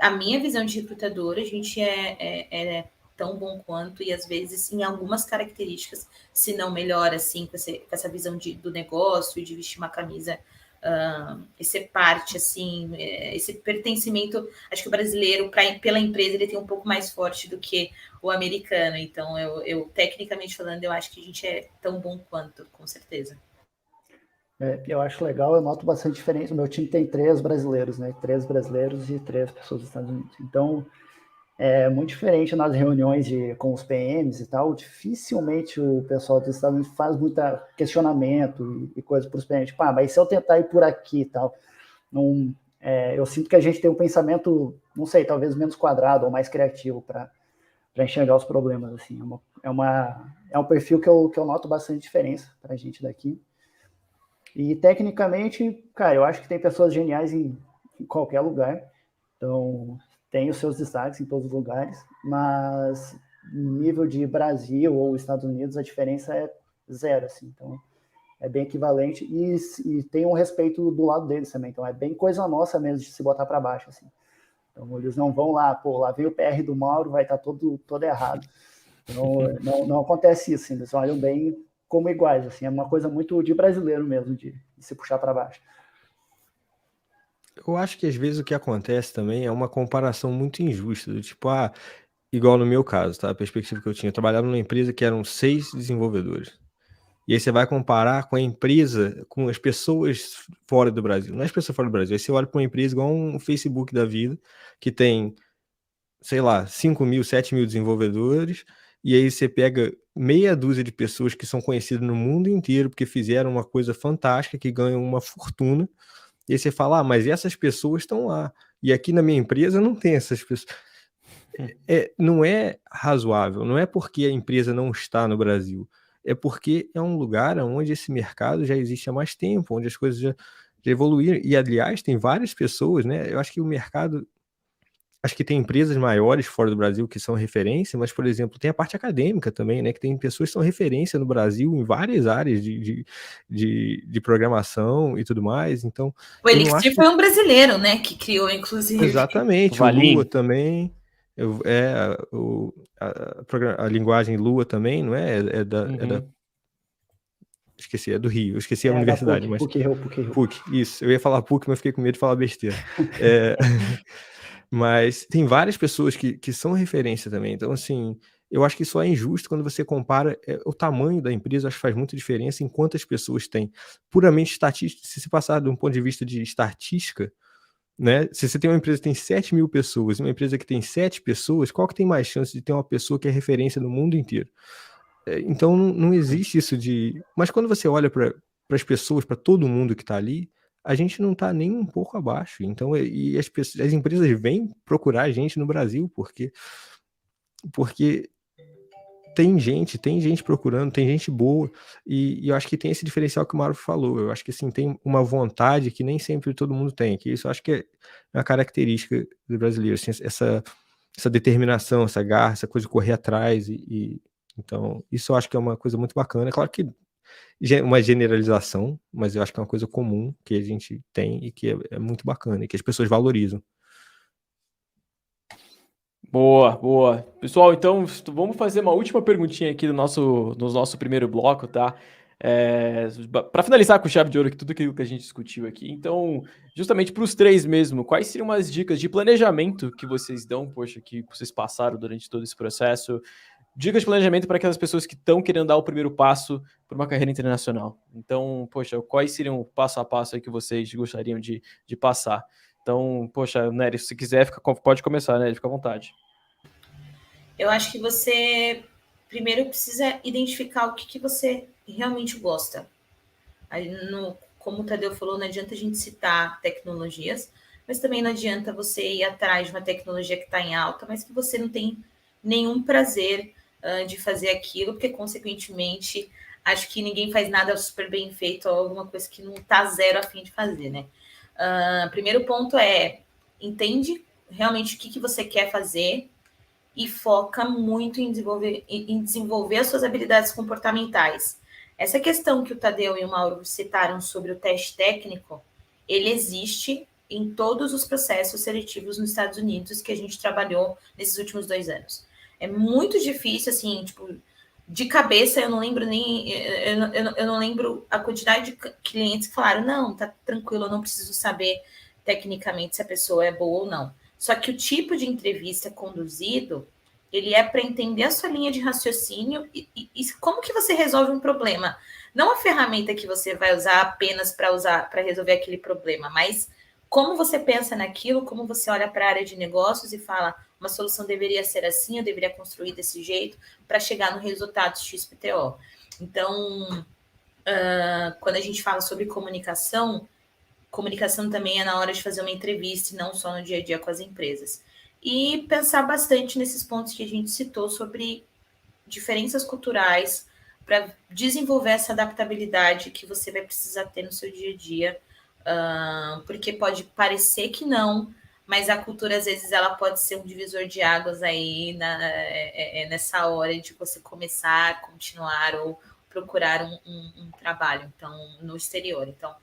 a minha visão de recrutadora, a gente é tão bom quanto e às vezes em algumas características, se não melhor, assim, com essa visão do negócio e de vestir uma camisa, esse parte, assim, esse pertencimento, acho que o brasileiro, pela empresa, ele tem um pouco mais forte do que o americano. Então, eu tecnicamente falando, eu acho que a gente é tão bom quanto, com certeza.
Eu acho legal, eu noto bastante diferença. O meu time tem 3 brasileiros, né? 3 brasileiros e 3 pessoas dos Estados Unidos. Então, é muito diferente nas reuniões com os PMs e tal. Dificilmente o pessoal dos Estados Unidos faz muito questionamento e coisa para os PMs. Tipo, mas se eu tentar ir por aqui e tal? Não, eu sinto que a gente tem um pensamento, não sei, talvez menos quadrado ou mais criativo para enxergar os problemas. Assim. É um perfil que eu noto bastante diferença para a gente daqui. E, tecnicamente, cara, eu acho que tem pessoas geniais em qualquer lugar. Então, tem os seus destaques em todos os lugares. Mas, no nível de Brasil ou Estados Unidos, a diferença é zero, assim. Então, é bem equivalente. E tem um respeito do lado deles também. Então, é bem coisa nossa mesmo de se botar para baixo, assim. Então, eles não vão lá, lá vem o PR do Mauro, vai estar todo errado. Então, não acontece isso, assim. Eles olham bem como iguais, assim, é uma coisa muito de brasileiro mesmo, de se puxar para baixo.
Eu acho que às vezes o que acontece também é uma comparação muito injusta, do tipo, igual no meu caso, tá? A perspectiva que eu tinha, eu trabalhava numa empresa que eram 6 desenvolvedores. E aí você vai comparar com a empresa, com as pessoas fora do Brasil. Não é as pessoas fora do Brasil, aí você olha para uma empresa igual um Facebook da vida, que tem, sei lá, 5 mil, 7 mil desenvolvedores, e aí você pega meia dúzia de pessoas que são conhecidas no mundo inteiro porque fizeram uma coisa fantástica, que ganham uma fortuna, e aí você fala, mas essas pessoas estão lá, e aqui na minha empresa não tem essas pessoas. Não é razoável, não é porque a empresa não está no Brasil, é porque é um lugar onde esse mercado já existe há mais tempo, onde as coisas já evoluíram, e aliás, tem várias pessoas, né? Eu acho que o mercado, acho que tem empresas maiores fora do Brasil que são referência, mas, por exemplo, tem a parte acadêmica também, né? Que tem pessoas que são referência no Brasil em várias áreas de programação e tudo mais. Então,
O
eu não acho
Elixir foi um brasileiro, né? Que criou, inclusive.
exatamente, o
Valim.
Lua também. A linguagem Lua também, não é? Esqueci, é do Rio. Eu esqueci a universidade, mas PUC, isso. Eu ia falar PUC, mas fiquei com medo de falar besteira. Mas tem várias pessoas que são referência também. Então, assim, eu acho que só é injusto quando você compara o tamanho da empresa. Acho que faz muita diferença em quantas pessoas tem. Puramente estatística, se se passar de um ponto de vista de estatística, né? Se você tem uma empresa que tem 7 mil pessoas e uma empresa que tem 7 pessoas, qual que tem mais chance de ter uma pessoa que é referência no mundo inteiro? Então não existe isso de... Mas quando você olha para as pessoas, para todo mundo que está ali, a gente não está nem um pouco abaixo. Então, e as empresas vêm procurar a gente no Brasil porque tem gente procurando, tem gente boa, e eu acho que tem esse diferencial que o Mauro falou. Eu acho que assim, tem uma vontade que nem sempre todo mundo tem, que isso eu acho que é uma característica do brasileiro, assim, essa determinação, essa garra, essa coisa de correr atrás, então isso eu acho que é uma coisa muito bacana. É claro que uma generalização, mas eu acho que é uma coisa comum que a gente tem e que é muito bacana, e que as pessoas valorizam.
Boa, boa. Pessoal, então vamos fazer uma última perguntinha aqui no nosso primeiro bloco, tá? Para finalizar com chave de ouro tudo aquilo que a gente discutiu aqui. Então, justamente para os três mesmo, quais seriam umas dicas de planejamento que vocês dão, poxa, que vocês passaram durante todo esse processo? Dicas de planejamento para aquelas pessoas que estão querendo dar o primeiro passo para uma carreira internacional. Então, poxa, quais seriam o passo a passo aí que vocês gostariam de passar? Então, poxa, Nery, se quiser, pode começar, Nery, fica à vontade.
Eu acho que você primeiro precisa identificar o que você realmente gosta. Como o Tadeu falou, não adianta a gente citar tecnologias, mas também não adianta você ir atrás de uma tecnologia que está em alta, mas que você não tem nenhum prazer de fazer aquilo, porque, consequentemente, acho que ninguém faz nada super bem feito ou alguma coisa que não está zero a fim de fazer, né? Primeiro ponto entende realmente o que você quer fazer e foca muito em desenvolver as suas habilidades comportamentais. Essa questão que o Tadeu e o Mauro citaram sobre o teste técnico, ele existe em todos os processos seletivos nos Estados Unidos que a gente trabalhou nesses últimos 2 anos. É muito difícil, assim, tipo, de cabeça, eu não lembro nem... Eu não lembro a quantidade de clientes que falaram, não, tá tranquilo, eu não preciso saber tecnicamente se a pessoa é boa ou não. Só que o tipo de entrevista conduzido, ele é para entender a sua linha de raciocínio e como que você resolve um problema. Não a ferramenta que você vai usar apenas para resolver aquele problema, mas como você pensa naquilo, como você olha para a área de negócios e fala, uma solução deveria ser assim, eu deveria construir desse jeito para chegar no resultado XPTO. Então, quando a gente fala sobre comunicação também é na hora de fazer uma entrevista e não só no dia a dia com as empresas. E pensar bastante nesses pontos que a gente citou sobre diferenças culturais para desenvolver essa adaptabilidade que você vai precisar ter no seu dia a dia, porque pode parecer que não, mas a cultura, às vezes, ela pode ser um divisor de águas aí nessa hora de você começar, continuar ou procurar um trabalho no exterior. Então,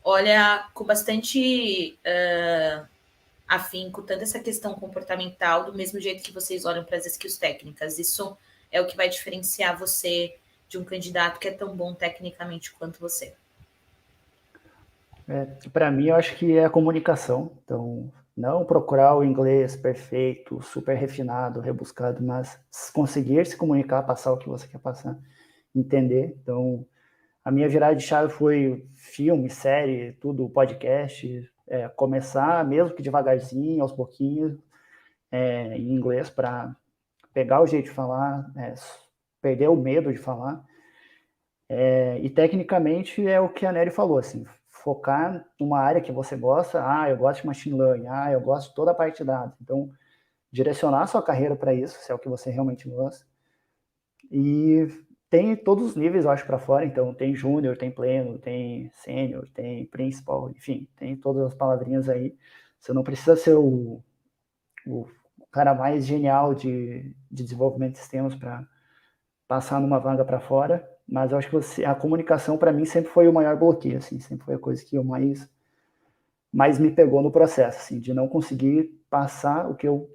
olha com bastante afinco tanto essa questão comportamental, do mesmo jeito que vocês olham para as skills técnicas. Isso é o que vai diferenciar você de um candidato que é tão bom tecnicamente quanto você.
Para mim, eu acho que é a comunicação. Então, não procurar o inglês perfeito, super refinado, rebuscado, mas conseguir se comunicar, passar o que você quer passar, entender. Então, a minha virada de chave foi filme, série, tudo, podcast, começar, mesmo que devagarzinho, aos pouquinhos, em inglês, para pegar o jeito de falar, perder o medo de falar. E tecnicamente é o que a Nery falou, assim, focar numa área que você gosta. Eu gosto de machine learning, eu gosto de toda a parte de dados. Então, direcionar a sua carreira para isso, se é o que você realmente gosta. E tem todos os níveis, eu acho, para fora. Então, tem júnior, tem pleno, tem sênior, tem principal, enfim, tem todas as palavrinhas aí. Você não precisa ser o cara mais genial de desenvolvimento de sistemas para passar numa vaga para fora, mas eu acho que a comunicação, para mim, sempre foi o maior bloqueio, assim, sempre foi a coisa que eu mais me pegou no processo, assim, de não conseguir passar o que eu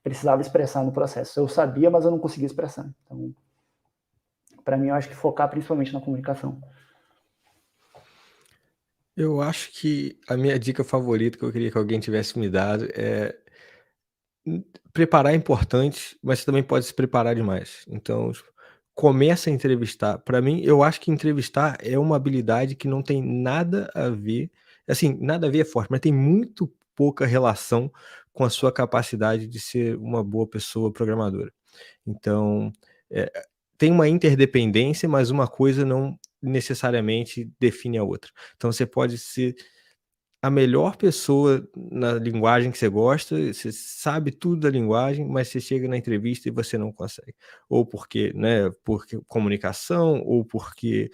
precisava expressar no processo. Eu sabia, mas eu não conseguia expressar. Então, para mim, eu acho que focar principalmente na comunicação.
Eu acho que a minha dica favorita que eu queria que alguém tivesse me dado é preparar é importante, mas você também pode se preparar demais. Então, tipo, começa a entrevistar. Para mim, eu acho que entrevistar é uma habilidade que não tem nada a ver, assim, nada a ver é forte, mas tem muito pouca relação com a sua capacidade de ser uma boa pessoa programadora. Então, tem uma interdependência, mas uma coisa não necessariamente define a outra. Então, você pode ser a melhor pessoa na linguagem que você gosta, você sabe tudo da linguagem, mas você chega na entrevista e você não consegue. Ou porque, né, porque comunicação, ou porque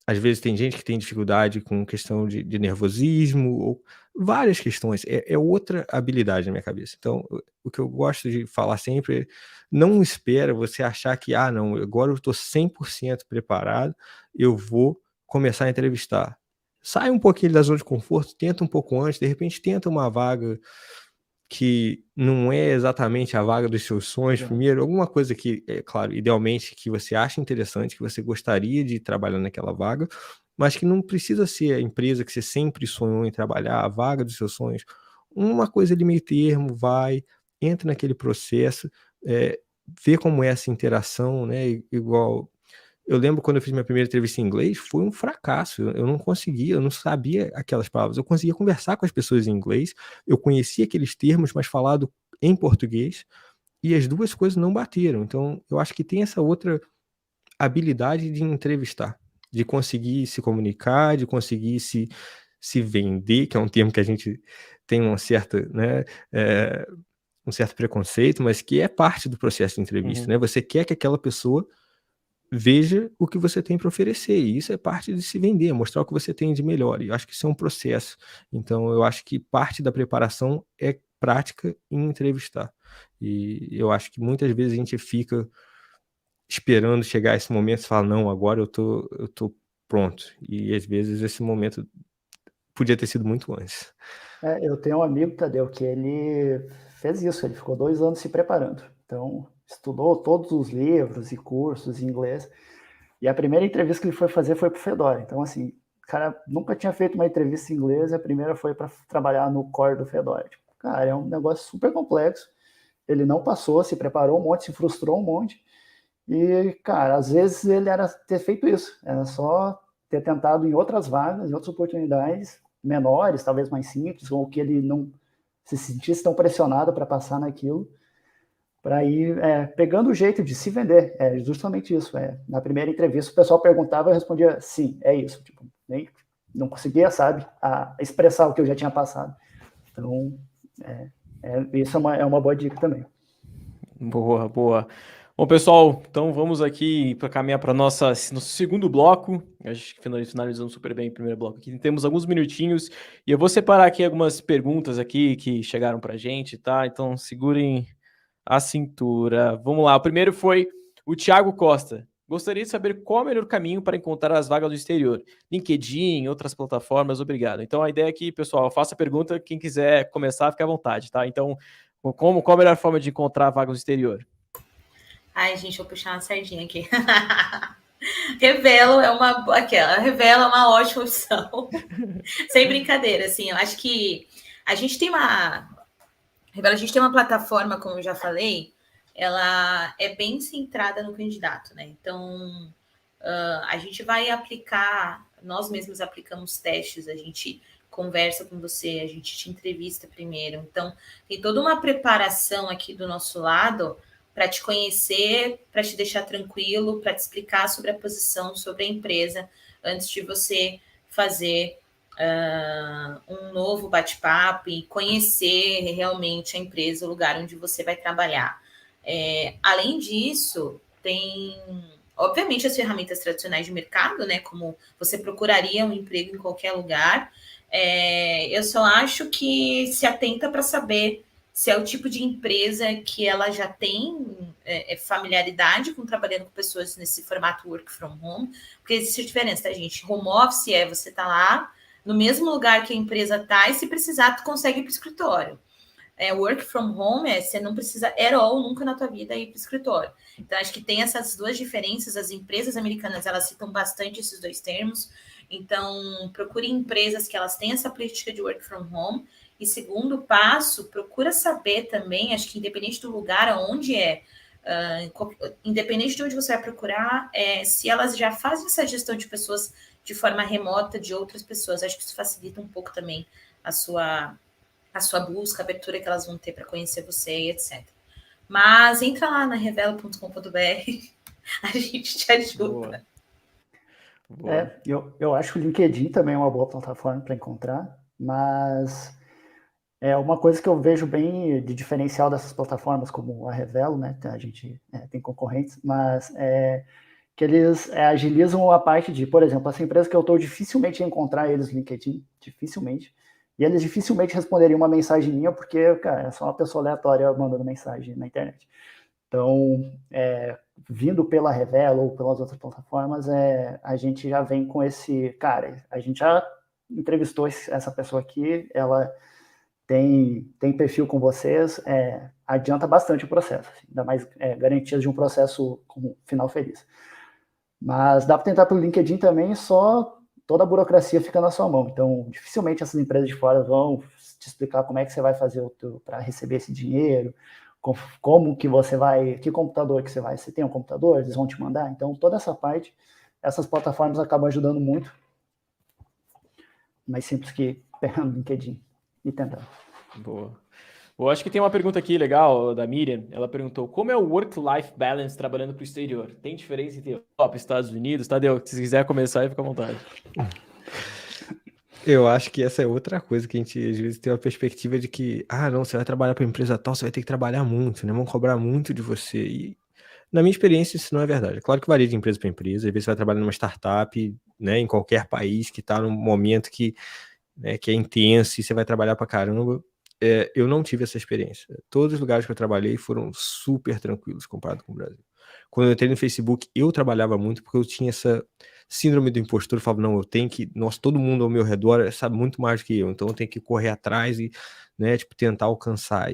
às vezes tem gente que tem dificuldade com questão de nervosismo, ou várias questões. É outra habilidade na minha cabeça. Então, o que eu gosto de falar sempre é: não espera você achar que, não, agora eu estou 100% preparado, eu vou começar a entrevistar. Sai um pouquinho da zona de conforto, tenta um pouco antes, de repente tenta uma vaga que não é exatamente a vaga dos seus sonhos primeiro, alguma coisa que, claro, idealmente que você acha interessante, que você gostaria de trabalhar naquela vaga, mas que não precisa ser a empresa que você sempre sonhou em trabalhar, a vaga dos seus sonhos. Uma coisa ali meio termo, entra naquele processo, vê como é essa interação, né, igual... Eu lembro quando eu fiz minha primeira entrevista em inglês, foi um fracasso. Eu não conseguia, eu não sabia aquelas palavras. Eu conseguia conversar com as pessoas em inglês, eu conhecia aqueles termos, mas falado em português, e as duas coisas não bateram. Então, eu acho que tem essa outra habilidade de entrevistar, de conseguir se comunicar, de conseguir se vender, que é um termo que a gente tem uma certa, né, um certo preconceito, mas que é parte do processo de entrevista, né? Você quer que aquela pessoa veja o que você tem para oferecer, e isso é parte de se vender, mostrar o que você tem de melhor, e eu acho que isso é um processo. Então, eu acho que parte da preparação é prática em entrevistar, e eu acho que muitas vezes a gente fica esperando chegar esse momento e falar: não, agora eu tô pronto, e às vezes esse momento podia ter sido muito antes.
Eu tenho um amigo, Tadeu, que ele fez isso, ele ficou 2 anos se preparando. Então, estudou todos os livros e cursos em inglês. E a primeira entrevista que ele foi fazer foi para o Fedora. Então, assim, o cara nunca tinha feito uma entrevista em inglês, e a primeira foi para trabalhar no core do Fedora. Tipo, cara, é um negócio super complexo. Ele não passou, se preparou um monte, se frustrou um monte. E, cara, às vezes ele era ter feito isso. Era só ter tentado em outras vagas, em outras oportunidades menores, talvez mais simples, ou que ele não se sentisse tão pressionado para passar naquilo, para ir pegando o jeito de se vender. É justamente isso. Na primeira entrevista, o pessoal perguntava, eu respondia sim, é isso. Tipo, nem, não conseguia, sabe, expressar o que eu já tinha passado. Então, isso é uma boa dica também.
Boa, boa. Bom, pessoal, então vamos aqui para caminhar para nosso segundo bloco. Acho que finalizamos super bem o primeiro bloco aqui. Temos alguns minutinhos e eu vou separar aqui algumas perguntas aqui que chegaram para a gente, tá? Então segurem a cintura. Vamos lá. O primeiro foi o Thiago Costa. Gostaria de saber qual é o melhor caminho para encontrar as vagas do exterior. LinkedIn, outras plataformas, obrigado. Então a ideia aqui, pessoal, faça a pergunta. Quem quiser começar, fique à vontade, tá? Então, qual a melhor forma de encontrar vagas do exterior?
Ai, gente, vou puxar uma sardinha aqui. Revelo é uma ótima opção. Sem brincadeira, assim, eu acho que a gente tem uma plataforma, como eu já falei, ela é bem centrada no candidato, né? Então, a gente vai aplicar, nós mesmos aplicamos testes, a gente conversa com você, a gente te entrevista primeiro. Então, tem toda uma preparação aqui do nosso lado para te conhecer, para te deixar tranquilo, para te explicar sobre a posição, sobre a empresa, antes de você fazer um novo bate-papo e conhecer realmente a empresa, o lugar onde você vai trabalhar. Além disso, tem, obviamente, as ferramentas tradicionais de mercado, né? Como você procuraria um emprego em qualquer lugar. Eu só acho que se atenta para saber se é o tipo de empresa que ela já tem familiaridade com trabalhando com pessoas nesse formato work from home, porque existe a diferença, tá, gente? Home office você tá lá no mesmo lugar que a empresa tá e se precisar, tu consegue ir para o escritório. Work from home você não precisa at all, nunca na tua vida ir para o escritório. Então, acho que tem essas duas diferenças. As empresas americanas, elas citam bastante esses dois termos. Então, procure empresas que elas têm essa política de work from home. E segundo passo, procura saber também, acho que independente do lugar aonde independente de onde você vai procurar, se elas já fazem essa gestão de pessoas de forma remota de outras pessoas. Acho que isso facilita um pouco também a sua busca, a abertura que elas vão ter para conhecer você e etc. Mas entra lá na revelo.com.br, a gente te ajuda.
Boa.
Eu acho que o LinkedIn também é uma boa plataforma para encontrar, mas uma coisa que eu vejo bem de diferencial dessas plataformas, como a Revelo, né? A gente tem concorrentes, mas que eles agilizam a parte de, por exemplo, essa empresa que eu estou, dificilmente ia encontrar eles no LinkedIn, dificilmente. E eles dificilmente responderiam uma mensagem minha, porque, cara, é só uma pessoa aleatória mandando mensagem na internet. Então, vindo pela Revelo ou pelas outras plataformas, a gente já vem com esse... Cara, a gente já entrevistou essa pessoa aqui, ela tem perfil com vocês, adianta bastante o processo, assim, ainda mais garantias de um processo com final feliz. Mas dá para tentar pelo LinkedIn também, só toda a burocracia fica na sua mão. Então, dificilmente essas empresas de fora vão te explicar como é que você vai fazer para receber esse dinheiro, como que você vai, que computador que você vai, você tem um computador, eles vão te mandar. Então, toda essa parte, essas plataformas acabam ajudando muito. Mais simples que pegar no LinkedIn e tentar.
Boa. Eu acho que tem uma pergunta aqui legal da Miriam. Ela perguntou: como é o work-life balance trabalhando para o exterior? Tem diferença entre Europa e Estados Unidos? Tadeu, se quiser começar, fica à vontade.
Eu acho que essa é outra coisa que a gente às vezes tem uma perspectiva de que, não, você vai trabalhar para empresa tal, você vai ter que trabalhar muito, né? Vão cobrar muito de você. E na minha experiência isso não é verdade. Claro que varia de empresa para empresa. Às vezes você vai trabalhar numa startup, né, em qualquer país que está num momento que é intenso e você vai trabalhar para caramba. Eu não tive essa experiência. Todos os lugares que eu trabalhei foram super tranquilos comparado com o Brasil. Quando eu entrei no Facebook, eu trabalhava muito porque eu tinha essa síndrome do impostor. Eu falava, não, eu tenho que... Nossa, todo mundo ao meu redor sabe muito mais do que eu, então eu tenho que correr atrás e, né, tipo, tentar alcançar.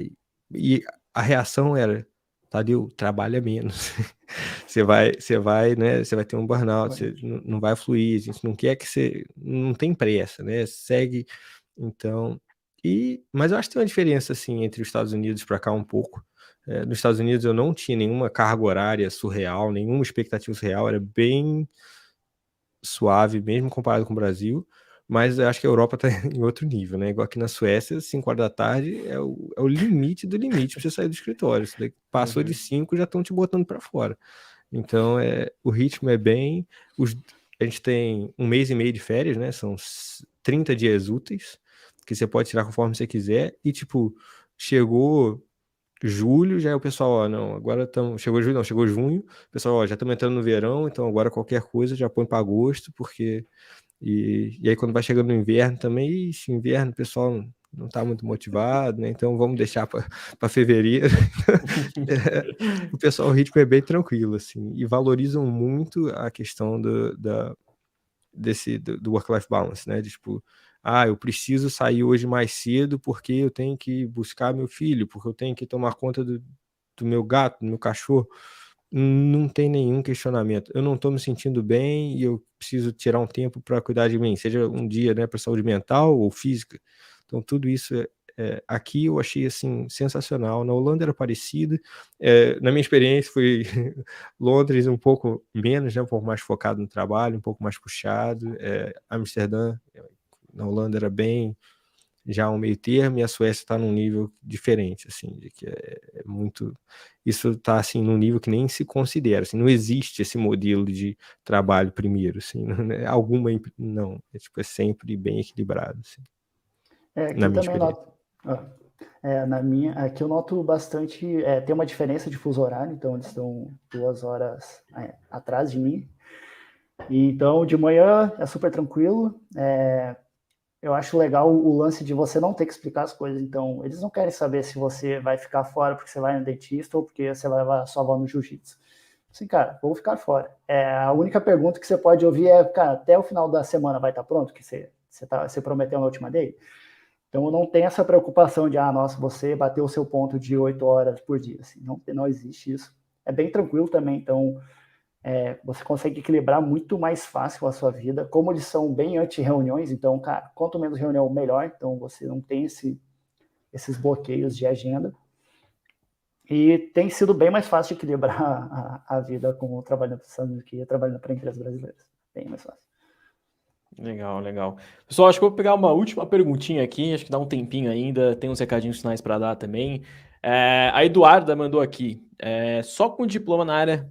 E a reação era, Tadeu, trabalha menos. Você vai, né, você vai ter um burnout, você não vai fluir, a gente não quer que você... Não tem pressa, né? Segue, então... Mas eu acho que tem uma diferença, assim, entre os Estados Unidos para cá um pouco. Nos Estados Unidos eu não tinha nenhuma carga horária surreal, nenhuma expectativa surreal, era bem suave, mesmo comparado com o Brasil, mas eu acho que a Europa está em outro nível, né? Igual aqui na Suécia, 5 horas da tarde é o limite do limite para você sair do escritório. Você passou de 5, já estão te botando para fora. Então, o ritmo é bem... A gente tem 1 mês e meio de férias, né? São 30 dias úteis, que você pode tirar conforme você quiser, e tipo, chegou julho, já é o pessoal, não, agora estamos, chegou julho, não, chegou junho, o pessoal, já estamos entrando no verão, então agora qualquer coisa já põe para agosto, porque, e aí quando vai chegando no inverno também, inverno o pessoal não está muito motivado, né, então vamos deixar para fevereiro. O pessoal, o ritmo é bem tranquilo, assim, e valorizam muito a questão do work-life balance, né, de tipo, eu preciso sair hoje mais cedo porque eu tenho que buscar meu filho, porque eu tenho que tomar conta do meu gato, do meu cachorro. Não tem nenhum questionamento. Eu não estou me sentindo bem e eu preciso tirar um tempo para cuidar de mim, seja um dia, né, para saúde mental ou física. Então, tudo isso aqui eu achei assim sensacional. Na Holanda era parecido. Na minha experiência foi Londres um pouco menos, né, um pouco mais focado no trabalho, um pouco mais puxado. Amsterdã, na Holanda era bem já um meio termo, e a Suécia está num nível diferente, assim, de que é muito... Isso está, assim, num nível que nem se considera, assim, não existe esse modelo de trabalho primeiro, assim, não, é sempre bem equilibrado, assim,
Aqui
na minha
também
experiência.
noto. Aqui eu noto bastante. Tem uma diferença de fuso horário, então eles estão 2 horas atrás de mim. E, então, de manhã é super tranquilo. Eu acho legal o lance de você não ter que explicar as coisas. Então, eles não querem saber se você vai ficar fora porque você vai no dentista ou porque você vai levar sua avó no jiu-jitsu. Assim, cara, vou ficar fora. A única pergunta que você pode ouvir é, cara, até o final da semana vai estar pronto, que você prometeu na última day? Então, não tem essa preocupação de, nossa, você bateu o seu ponto de 8 horas por dia. Assim, não existe isso. É bem tranquilo também, então você consegue equilibrar muito mais fácil a sua vida. Como eles são bem anti-reuniões, então, cara, quanto menos reunião, melhor. Então, você não tem esses bloqueios de agenda. E tem sido bem mais fácil de equilibrar a vida com trabalhando do que trabalhando para empresas brasileiras. Bem mais fácil.
Legal, legal. Pessoal, acho que eu vou pegar uma última perguntinha aqui, acho que dá um tempinho ainda, tem uns recadinhos finais para dar também. A Eduarda mandou aqui, só com diploma na área,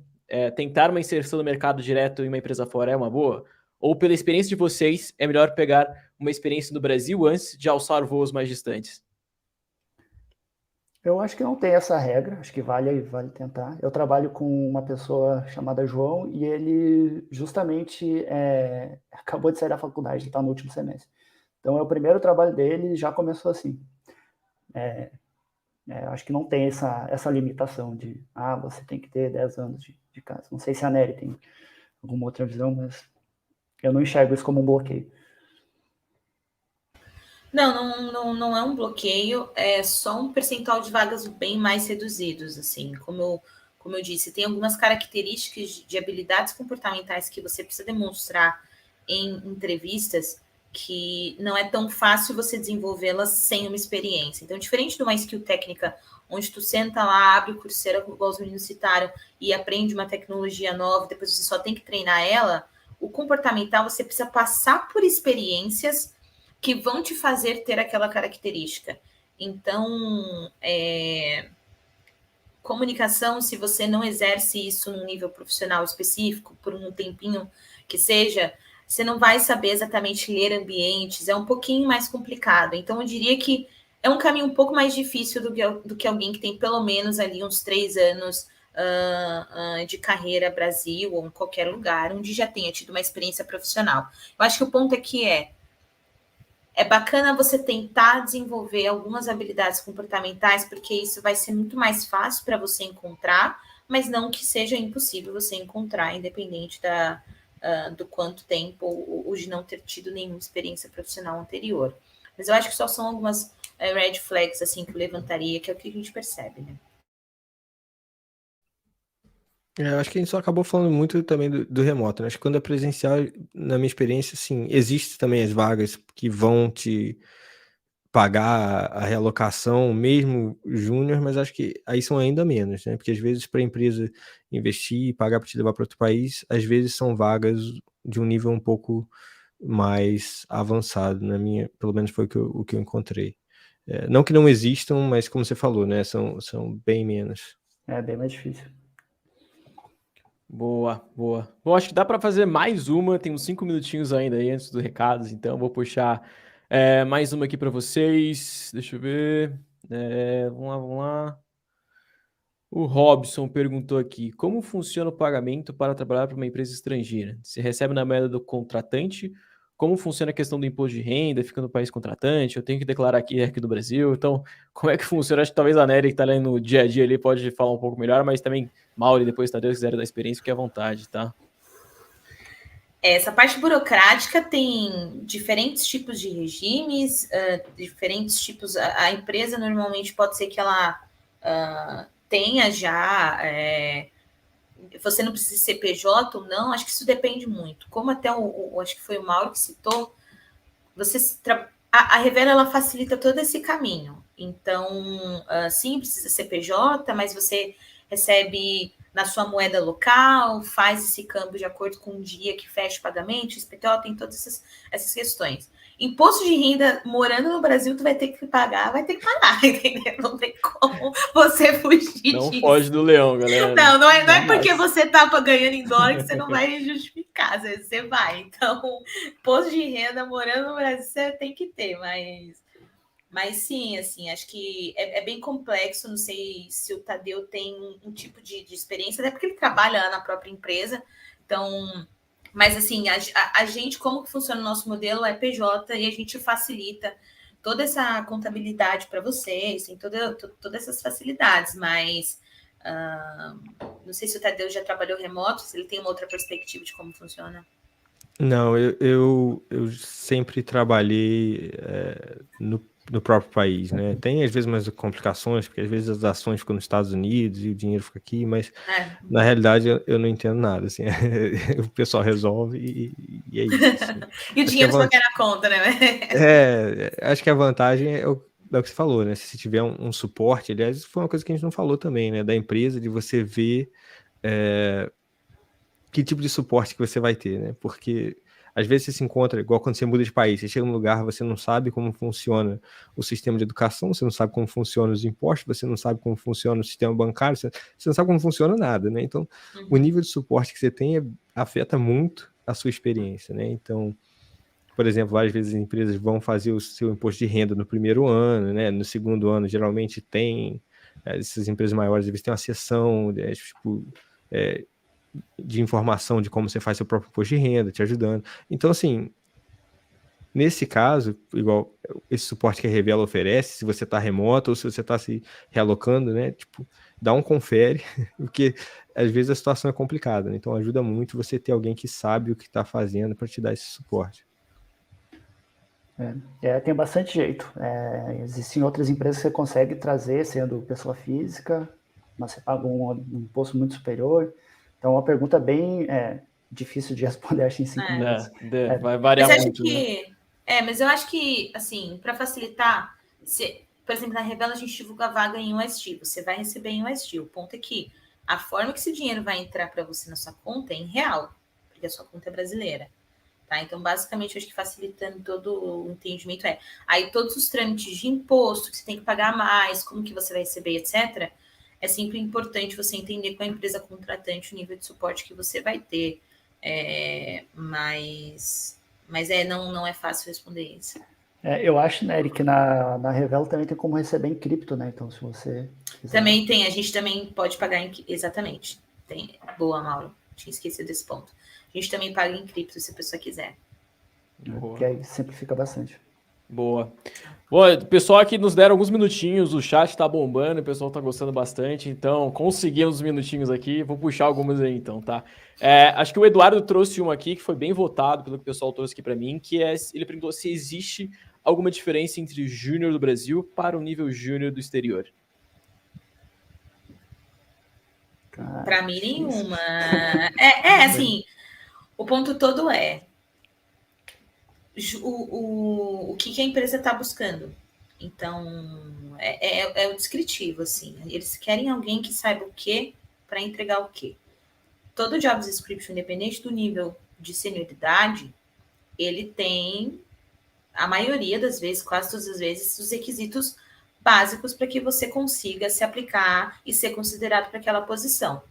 tentar uma inserção no mercado direto em uma empresa fora é uma boa? Ou pela experiência de vocês, é melhor pegar uma experiência no Brasil antes de alçar voos mais distantes?
Eu acho que não tem essa regra, acho que vale tentar. Eu trabalho com uma pessoa chamada João e ele justamente acabou de sair da faculdade, ele está no último semestre. Então, é o primeiro trabalho dele e já começou assim. Acho que não tem essa limitação de, você tem que ter 10 anos de casa. Não sei se a Nery tem alguma outra visão, mas eu não enxergo isso como um bloqueio.
Não é um bloqueio, é só um percentual de vagas bem mais reduzidos, assim, como eu disse, tem algumas características de habilidades comportamentais que você precisa demonstrar em entrevistas que não é tão fácil você desenvolvê-las sem uma experiência. Então, diferente de uma skill técnica, onde tu senta lá, abre o Coursera, igual os meninos citaram, e aprende uma tecnologia nova, depois você só tem que treinar ela, o comportamental você precisa passar por experiências que vão te fazer ter aquela característica. Então, comunicação, se você não exerce isso num nível profissional específico, por um tempinho que seja, você não vai saber exatamente ler ambientes, é um pouquinho mais complicado. Então, eu diria que é um caminho um pouco mais difícil do que alguém que tem pelo menos ali uns 3 anos de carreira Brasil ou em qualquer lugar, onde já tenha tido uma experiência profissional. Eu acho que o ponto aqui é bacana você tentar desenvolver algumas habilidades comportamentais, porque isso vai ser muito mais fácil para você encontrar, mas não que seja impossível você encontrar, independente do quanto tempo ou de não ter tido nenhuma experiência profissional anterior. Mas eu acho que só são algumas red flags assim, que eu levantaria, que é o que a gente percebe, né?
Eu acho que a gente só acabou falando muito também do remoto, né? Acho que quando é presencial, na minha experiência, sim, existe também as vagas que vão te pagar a realocação, mesmo júnior, mas acho que aí são ainda menos, né? Porque às vezes para a empresa investir e pagar para te levar para outro país, às vezes são vagas de um nível um pouco mais avançado, pelo menos foi o que eu encontrei. Não que não existam, mas como você falou, né? São bem menos.
É bem mais difícil.
Boa, boa. Bom, acho que dá para fazer mais uma, tem uns 5 minutinhos ainda aí antes dos recados, então vou puxar mais uma aqui para vocês. Deixa eu ver. Vamos lá. O Robson perguntou aqui: como funciona o pagamento para trabalhar para uma empresa estrangeira? Se recebe na moeda do contratante? Como funciona a questão do imposto de renda? Fica no país contratante? Eu tenho que declarar aqui do Brasil? Então, como é que funciona? Acho que talvez a Nery, que está ali no dia a dia, ali, pode falar um pouco melhor, mas também Mauri, depois, se quiser dar experiência, fique à vontade, tá?
Essa parte burocrática tem diferentes tipos de regimes, diferentes tipos. A empresa normalmente pode ser que ela tenha já. Você não precisa ser PJ ou não, acho que isso depende muito. Como até acho que foi o Mauro que citou, a Revela ela facilita todo esse caminho. Então, sim, precisa ser PJ, mas você recebe na sua moeda local, faz esse câmbio de acordo com o dia que fecha o pagamento, o SPTO tem todas essas questões. Imposto de renda, morando no Brasil, tu vai ter que pagar, entendeu? Não tem como você fugir
Não
disso.
foge do leão, galera.
Não é porque você tá ganhando em dólar que você não vai justificar, às vezes você vai. Então, imposto de renda, morando no Brasil, você tem que ter, mas sim, assim, acho que é bem complexo. Não sei se o Tadeu tem um tipo de experiência, até porque ele trabalha na própria empresa. Então, mas assim, a gente, como que funciona o nosso modelo é PJ e a gente facilita toda essa contabilidade para vocês, tem todas essas facilidades, mas não sei se o Tadeu já trabalhou remoto, se ele tem uma outra perspectiva de como funciona.
Não, eu sempre trabalhei no próprio país, né? Tem às vezes umas complicações, porque às vezes as ações ficam nos Estados Unidos e o dinheiro fica aqui, mas na realidade eu não entendo nada, assim, o pessoal resolve e é isso. Assim.
E o dinheiro só quer na conta, né?
Acho que a vantagem é o que você falou, né? Se tiver um suporte, aliás, isso foi uma coisa que a gente não falou também, né? Da empresa, de você ver que tipo de suporte que você vai ter, né? Porque às vezes você se encontra, igual quando você muda de país, você chega num lugar, você não sabe como funciona o sistema de educação, você não sabe como funcionam os impostos, você não sabe como funciona o sistema bancário, você não sabe como funciona nada, né? Então, o nível de suporte que você tem afeta muito a sua experiência, né? Então, por exemplo, várias vezes as empresas vão fazer o seu imposto de renda no primeiro ano, né? No segundo ano, geralmente tem, essas empresas maiores, eles têm uma seção, de informação de como você faz seu próprio imposto de renda, te ajudando. Então, assim, nesse caso, igual esse suporte que a Revela oferece, se você está remoto ou se você está se realocando, né? Tipo, dá um confere, porque às vezes a situação é complicada, né? Então ajuda muito você ter alguém que sabe o que está fazendo para te dar esse suporte.
Tem bastante jeito. Existem outras empresas que você consegue trazer sendo pessoa física, mas você paga um imposto muito superior. Então, é uma pergunta bem difícil de responder, acho, em 5 minutos.
Vai variar muito.
Mas eu acho que, assim, para facilitar, por exemplo, na Revela a gente divulga a vaga em USD, você vai receber em USD. O ponto é que a forma que esse dinheiro vai entrar para você na sua conta é em real, porque a sua conta é brasileira. Tá? Então, basicamente, eu acho que facilitando todo o entendimento aí todos os trâmites de imposto que você tem que pagar mais, como que você vai receber, etc., é sempre importante você entender com a empresa contratante o nível de suporte que você vai ter. Mas não é fácil responder isso.
Eu acho, né, Eric, que na Revelo também tem como receber em cripto, né? Então, se você quiser...
Também tem, a gente também pode pagar em... Exatamente. Boa, Mauro. Tinha esquecido desse ponto. A gente também paga em cripto, se a pessoa quiser.
Que aí simplifica bastante.
Boa. Bom, pessoal aqui nos deram alguns minutinhos, o chat tá bombando, o pessoal tá gostando bastante, então conseguimos uns minutinhos aqui, vou puxar algumas aí então, tá? Acho que o Eduardo trouxe uma aqui que foi bem votado pelo que o pessoal trouxe aqui para mim, que ele perguntou se existe alguma diferença entre o júnior do Brasil para o nível júnior do exterior.
Para mim, nenhuma. Assim, o ponto todo o que a empresa está buscando. Então, é o descritivo, assim. Eles querem alguém que saiba o que para entregar o que. Todo job description, independente do nível de senioridade, ele tem, a maioria das vezes, quase todas as vezes, os requisitos básicos para que você consiga se aplicar e ser considerado para aquela posição.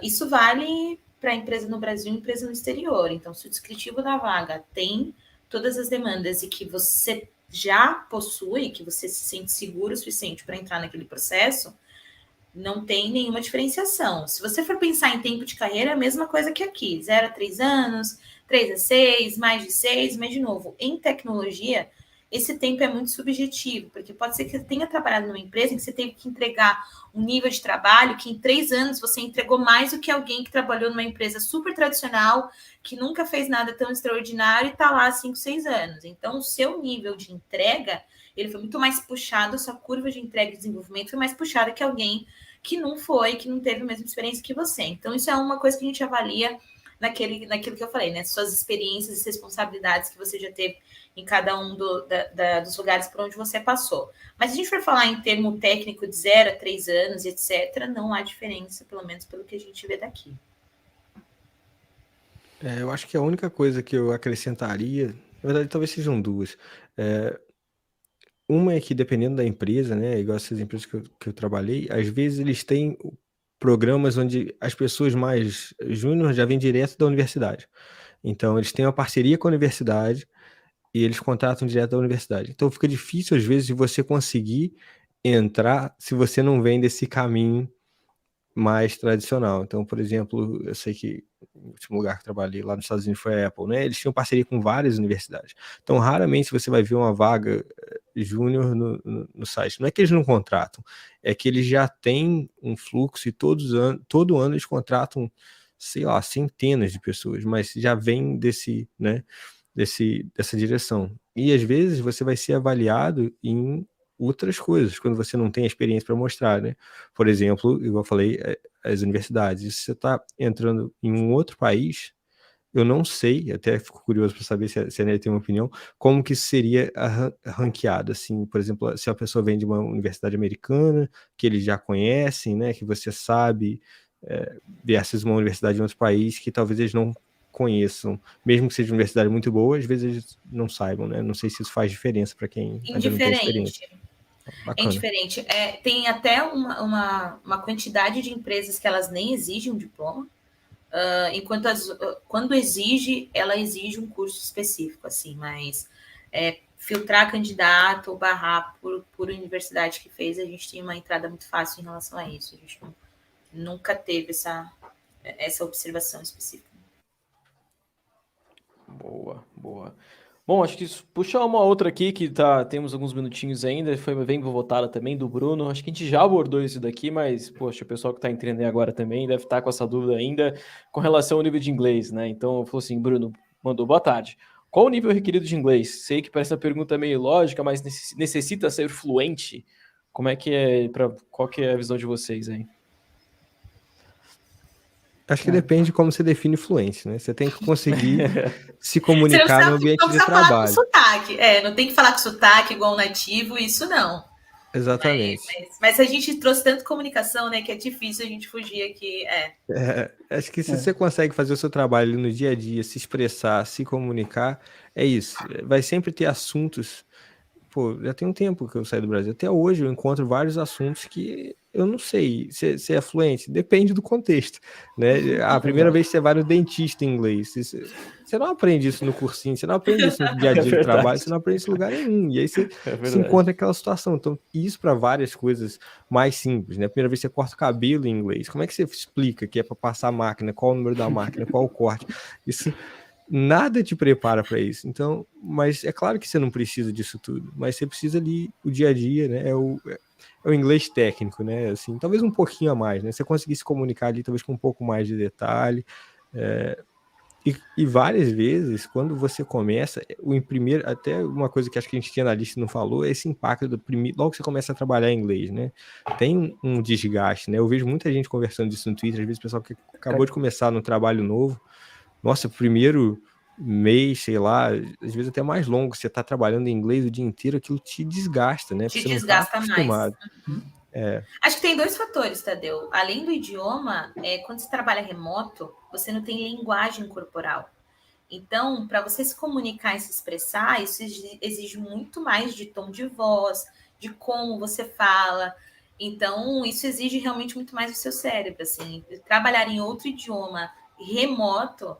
Isso vale para a empresa no Brasil e empresa no exterior. Então, se o descritivo da vaga tem todas as demandas e que você já possui, que você se sente seguro o suficiente para entrar naquele processo, não tem nenhuma diferenciação. Se você for pensar em tempo de carreira, é a mesma coisa que aqui. 0 a 3 anos, 3 a 6, mais de 6, mas de novo, em tecnologia, esse tempo é muito subjetivo, porque pode ser que você tenha trabalhado numa empresa em que você teve que entregar um nível de trabalho que em 3 anos você entregou mais do que alguém que trabalhou numa empresa super tradicional, que nunca fez nada tão extraordinário e está lá há 5, 6 anos. Então, o seu nível de entrega, ele foi muito mais puxado, a sua curva de entrega e desenvolvimento foi mais puxada que alguém que não teve a mesma experiência que você. Então, isso é uma coisa que a gente avalia naquilo que eu falei, né? Suas experiências e responsabilidades que você já teve em cada um dos lugares por onde você passou. Mas se a gente for falar em termo técnico de 0 a 3 anos, etc., não há diferença, pelo menos pelo que a gente vê daqui.
Eu acho que a única coisa que eu acrescentaria, na verdade, talvez sejam duas. Uma é que, dependendo da empresa, né, igual essas empresas que eu trabalhei, às vezes eles têm programas onde as pessoas mais júnior já vêm direto da universidade. Então, eles têm uma parceria com a universidade e eles contratam direto da universidade. Então, fica difícil, às vezes, de você conseguir entrar se você não vem desse caminho mais tradicional. Então, por exemplo, eu sei que o último lugar que eu trabalhei lá nos Estados Unidos foi a Apple, né? Eles tinham parceria com várias universidades. Então, raramente você vai ver uma vaga júnior no site. Não é que eles não contratam, é que eles já têm um fluxo e todo ano eles contratam, sei lá, centenas de pessoas, mas já vem né, dessa direção. E às vezes você vai ser avaliado em outras coisas, quando você não tem a experiência para mostrar, né? Por exemplo, igual eu falei, as universidades. Se você está entrando em um outro país, eu não sei, até fico curioso para saber se a Nelly tem uma opinião, como que isso seria ranqueado, assim, por exemplo, se a pessoa vem de uma universidade americana, que eles já conhecem, né, que você sabe, versus uma universidade de outro país que talvez eles não conheçam, mesmo que seja uma universidade muito boa, às vezes eles não saibam, né? Não sei se isso faz diferença para quem ainda não tem experiência.
É indiferente. Tem até uma quantidade de empresas que elas nem exigem um diploma, enquanto quando exige, ela exige um curso específico, assim, mas filtrar candidato ou barrar por universidade que fez, a gente tem uma entrada muito fácil em relação a isso. A gente nunca teve essa observação específica.
Boa, boa. Bom, acho que puxar uma outra aqui que temos alguns minutinhos ainda, foi bem votada também, do Bruno. Acho que a gente já abordou isso daqui, mas, poxa, o pessoal que está entrando aí agora também deve estar com essa dúvida ainda com relação ao nível de inglês, né? Então, falou assim, Bruno mandou, boa tarde. Qual o nível requerido de inglês? Sei que parece uma pergunta meio lógica, mas necessita ser fluente? Como é que é, qual que é a visão de vocês aí?
Acho que depende de como você define fluente, né? Você tem que conseguir se comunicar no ambiente de trabalho.
Falar com sotaque. Não tem que falar com sotaque igual um nativo, isso não.
Exatamente.
Mas a gente trouxe tanto comunicação, né, que é difícil a gente fugir aqui.
Acho que se você consegue fazer o seu trabalho no dia a dia, se expressar, se comunicar, é isso. Vai sempre ter assuntos. Pô, já tem um tempo que eu saí do Brasil. Até hoje eu encontro vários assuntos que eu não sei se é fluente. Depende do contexto, né? A primeira vez que você vai no dentista em inglês, você não aprende isso no cursinho, você não aprende isso no dia a dia do trabalho, você não aprende isso em lugar nenhum. E aí você se encontra naquela situação. Então, isso para várias coisas mais simples, né? A primeira vez que você corta o cabelo em inglês, como é que você explica que é para passar a máquina, qual o número da máquina, qual o corte? Isso... Nada te prepara para isso. Então, mas é claro que você não precisa disso tudo, mas você precisa ali o dia a dia, né? É o inglês técnico, né? Assim, talvez um pouquinho a mais, né? Você conseguir se comunicar ali, talvez com um pouco mais de detalhe. E várias vezes, quando você começa, até uma coisa que acho que a gente tinha na lista e não falou, é esse impacto logo que você começa a trabalhar em inglês, né? Tem um desgaste, né? Eu vejo muita gente conversando disso no Twitter, às vezes o pessoal que acabou de começar no trabalho novo. Nossa, primeiro mês, sei lá, às vezes até mais longo, você tá trabalhando em inglês o dia inteiro, aquilo te desgasta, né?
Te desgasta mais.
Uhum.
Acho que tem 2 fatores, Tadeu. Além do idioma, quando você trabalha remoto, você não tem linguagem corporal. Então, para você se comunicar e se expressar, isso exige muito mais de tom de voz, de como você fala. Então, isso exige realmente muito mais do seu cérebro. Assim, trabalhar em outro idioma remoto,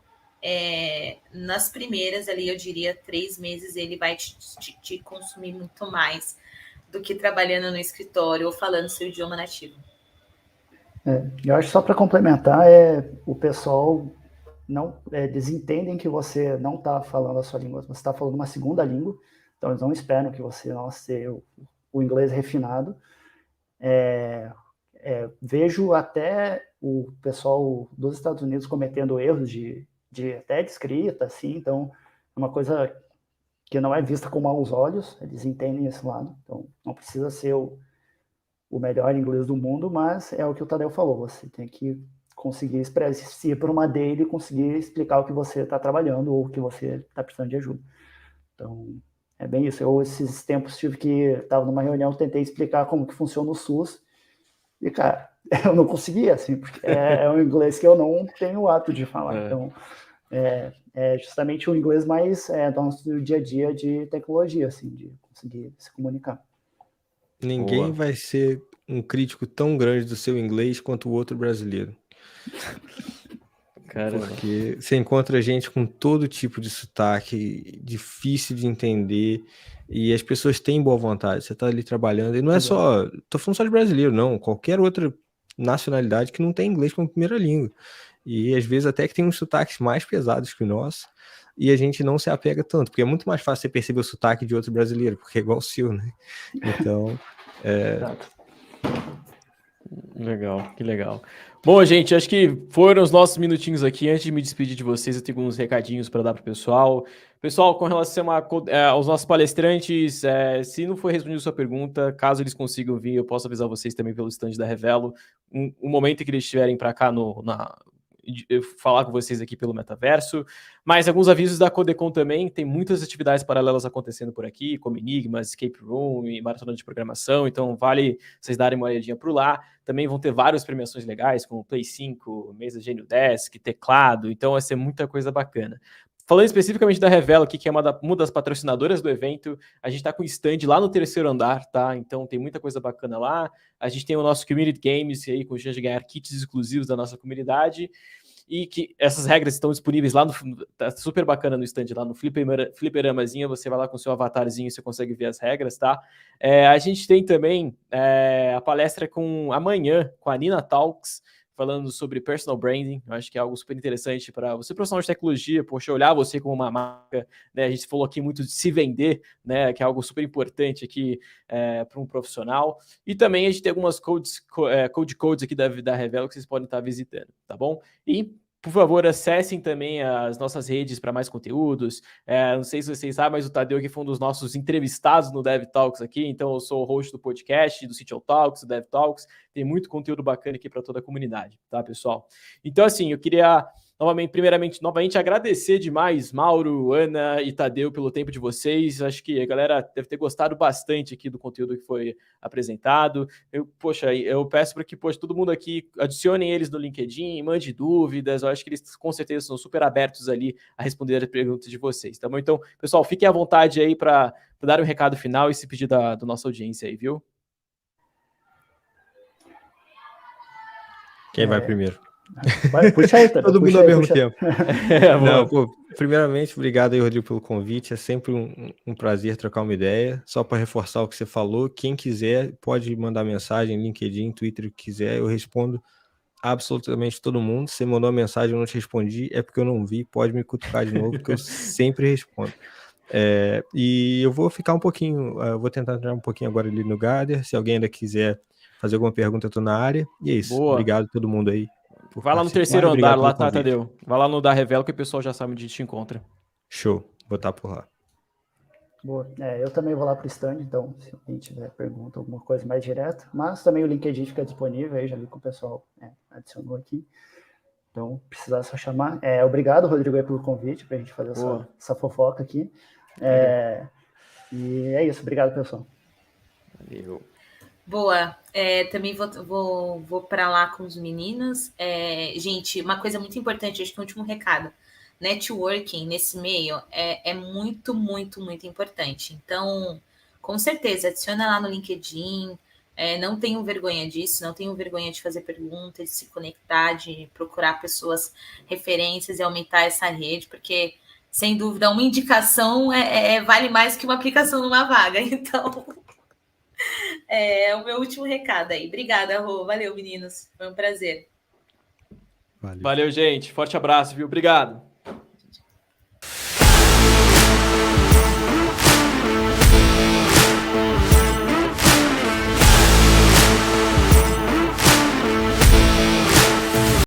nas primeiras ali, eu diria 3 meses, ele vai te consumir muito mais do que trabalhando no escritório ou falando seu idioma nativo.
Eu acho que só para complementar, o pessoal eles entendem que você não está falando a sua língua, você está falando uma segunda língua, então eles não esperam que você tenha o inglês refinado. Vejo até o pessoal dos Estados Unidos cometendo erros até de escrita, assim, então é uma coisa que não é vista com maus olhos, eles entendem esse lado, então não precisa ser o melhor inglês do mundo, mas é o que o Tadeu falou, você tem que conseguir expressar, se ir para uma daily e conseguir explicar o que você está trabalhando ou o que você está precisando de ajuda. Então, é bem isso. Eu, esses tempos, estava numa reunião, tentei explicar como que funciona o SUS e, cara, eu não conseguia, assim, porque é um inglês que eu não tenho o hábito de falar. Então, é justamente o inglês mais do nosso dia a dia de tecnologia, assim, de conseguir se comunicar.
Ninguém vai ser um crítico tão grande do seu inglês quanto o outro brasileiro.
Caramba.
Porque você encontra gente com todo tipo de sotaque, difícil de entender, e as pessoas têm boa vontade. Você tá ali trabalhando, e não é só... Tô falando só de brasileiro, não. Qualquer outra nacionalidade que não tem inglês como primeira língua. E às vezes até que tem uns sotaques mais pesados que o nosso, e a gente não se apega tanto, porque é muito mais fácil você perceber o sotaque de outro brasileiro, porque é igual o seu, né? Então...
Legal, que legal. Bom, gente, acho que foram os nossos minutinhos aqui. Antes de me despedir de vocês, eu tenho uns recadinhos para dar para o pessoal. Pessoal, com relação aos nossos palestrantes, se não for respondida a sua pergunta, caso eles consigam vir, eu posso avisar vocês também pelo stand da Revelo. Um momento que eles estiverem para cá falar com vocês aqui pelo metaverso, mas alguns avisos da Codecon também, tem muitas atividades paralelas acontecendo por aqui, como Enigmas, Escape Room e Maratona de Programação, então vale vocês darem uma olhadinha por lá. Também vão ter várias premiações legais, como Play 5, mesa Genio Desk, teclado, então vai ser muita coisa bacana. Falando especificamente da Revelo aqui, que é uma das patrocinadoras do evento, a gente está com stand lá no 3º andar, tá? Então tem muita coisa bacana lá. A gente tem o nosso Community Games aí, com chance de ganhar kits exclusivos da nossa comunidade. E que essas regras estão disponíveis lá tá super bacana no stand lá no Fliperamazinha, você vai lá com o seu avatarzinho e você consegue ver as regras, tá? A gente tem também a palestra amanhã com a Nina Talks, falando sobre personal branding. Eu acho que é algo super interessante para você, profissional de tecnologia, poxa, olhar você como uma marca, né? A gente falou aqui muito de se vender, né? Que é algo super importante aqui para um profissional. E também a gente tem algumas codes aqui da Revelo que vocês podem estar visitando, tá bom? E por favor, acessem também as nossas redes para mais conteúdos. Não sei se vocês sabem, mas o Tadeu aqui foi um dos nossos entrevistados no Dev Talks aqui, então eu sou o host do podcast, do CTO Talks, do Dev Talks. Tem muito conteúdo bacana aqui para toda a comunidade, tá, pessoal? Então, assim, eu queria novamente agradecer demais, Mauro, Ana e Tadeu, pelo tempo de vocês. Acho que a galera deve ter gostado bastante aqui do conteúdo que foi apresentado. Eu peço para que todo mundo aqui adicionem eles no LinkedIn, mande dúvidas. Eu acho que eles com certeza são super abertos ali a responder as perguntas de vocês, tá bom? Então, pessoal, fiquem à vontade aí para dar um recado final e se pedir da nossa audiência aí, viu?
Quem vai primeiro?
Puxa aí, Tadeu.
Todo mundo ao mesmo tempo. Não, primeiramente, obrigado aí, Rodrigo, pelo convite. É sempre um prazer trocar uma ideia. Só para reforçar o que você falou, quem quiser pode mandar mensagem, LinkedIn, Twitter, o que quiser. Eu respondo absolutamente todo mundo. Se você mandou uma mensagem e eu não te respondi, é porque eu não vi. Pode me cutucar de novo, porque eu sempre respondo. E eu vou ficar vou tentar entrar um pouquinho agora ali no Gather. Se alguém ainda quiser fazer alguma pergunta, eu tô na área. E é isso.
Boa.
Obrigado a todo mundo aí.
Vai lá no 3º andar, lá tá, Tadeu. Vai lá no da Revelo que o pessoal já sabe onde te encontra.
Show, vou estar por lá.
Boa. Eu também vou lá pro stand, então se alguém tiver pergunta, alguma coisa mais direta, mas também o LinkedIn fica disponível, aí já vi que o pessoal adicionou aqui. Então, precisar só chamar. Obrigado, Rodrigo, aí, pelo convite para a gente fazer essa fofoca aqui. E é isso, obrigado, pessoal.
Valeu.
Boa, também vou para lá com os meninos. Gente, uma coisa muito importante, acho que é o último recado. Networking nesse meio é muito, muito, muito importante. Então, com certeza, adiciona lá no LinkedIn. Não tenham vergonha disso, não tenham vergonha de fazer perguntas, de se conectar, de procurar pessoas, referências e aumentar essa rede, porque, sem dúvida, uma indicação vale mais que uma aplicação numa vaga. Então... É o meu último recado aí. Obrigada, Rô. Valeu, meninos. Foi um prazer.
Valeu, gente. Forte abraço, viu? Obrigado.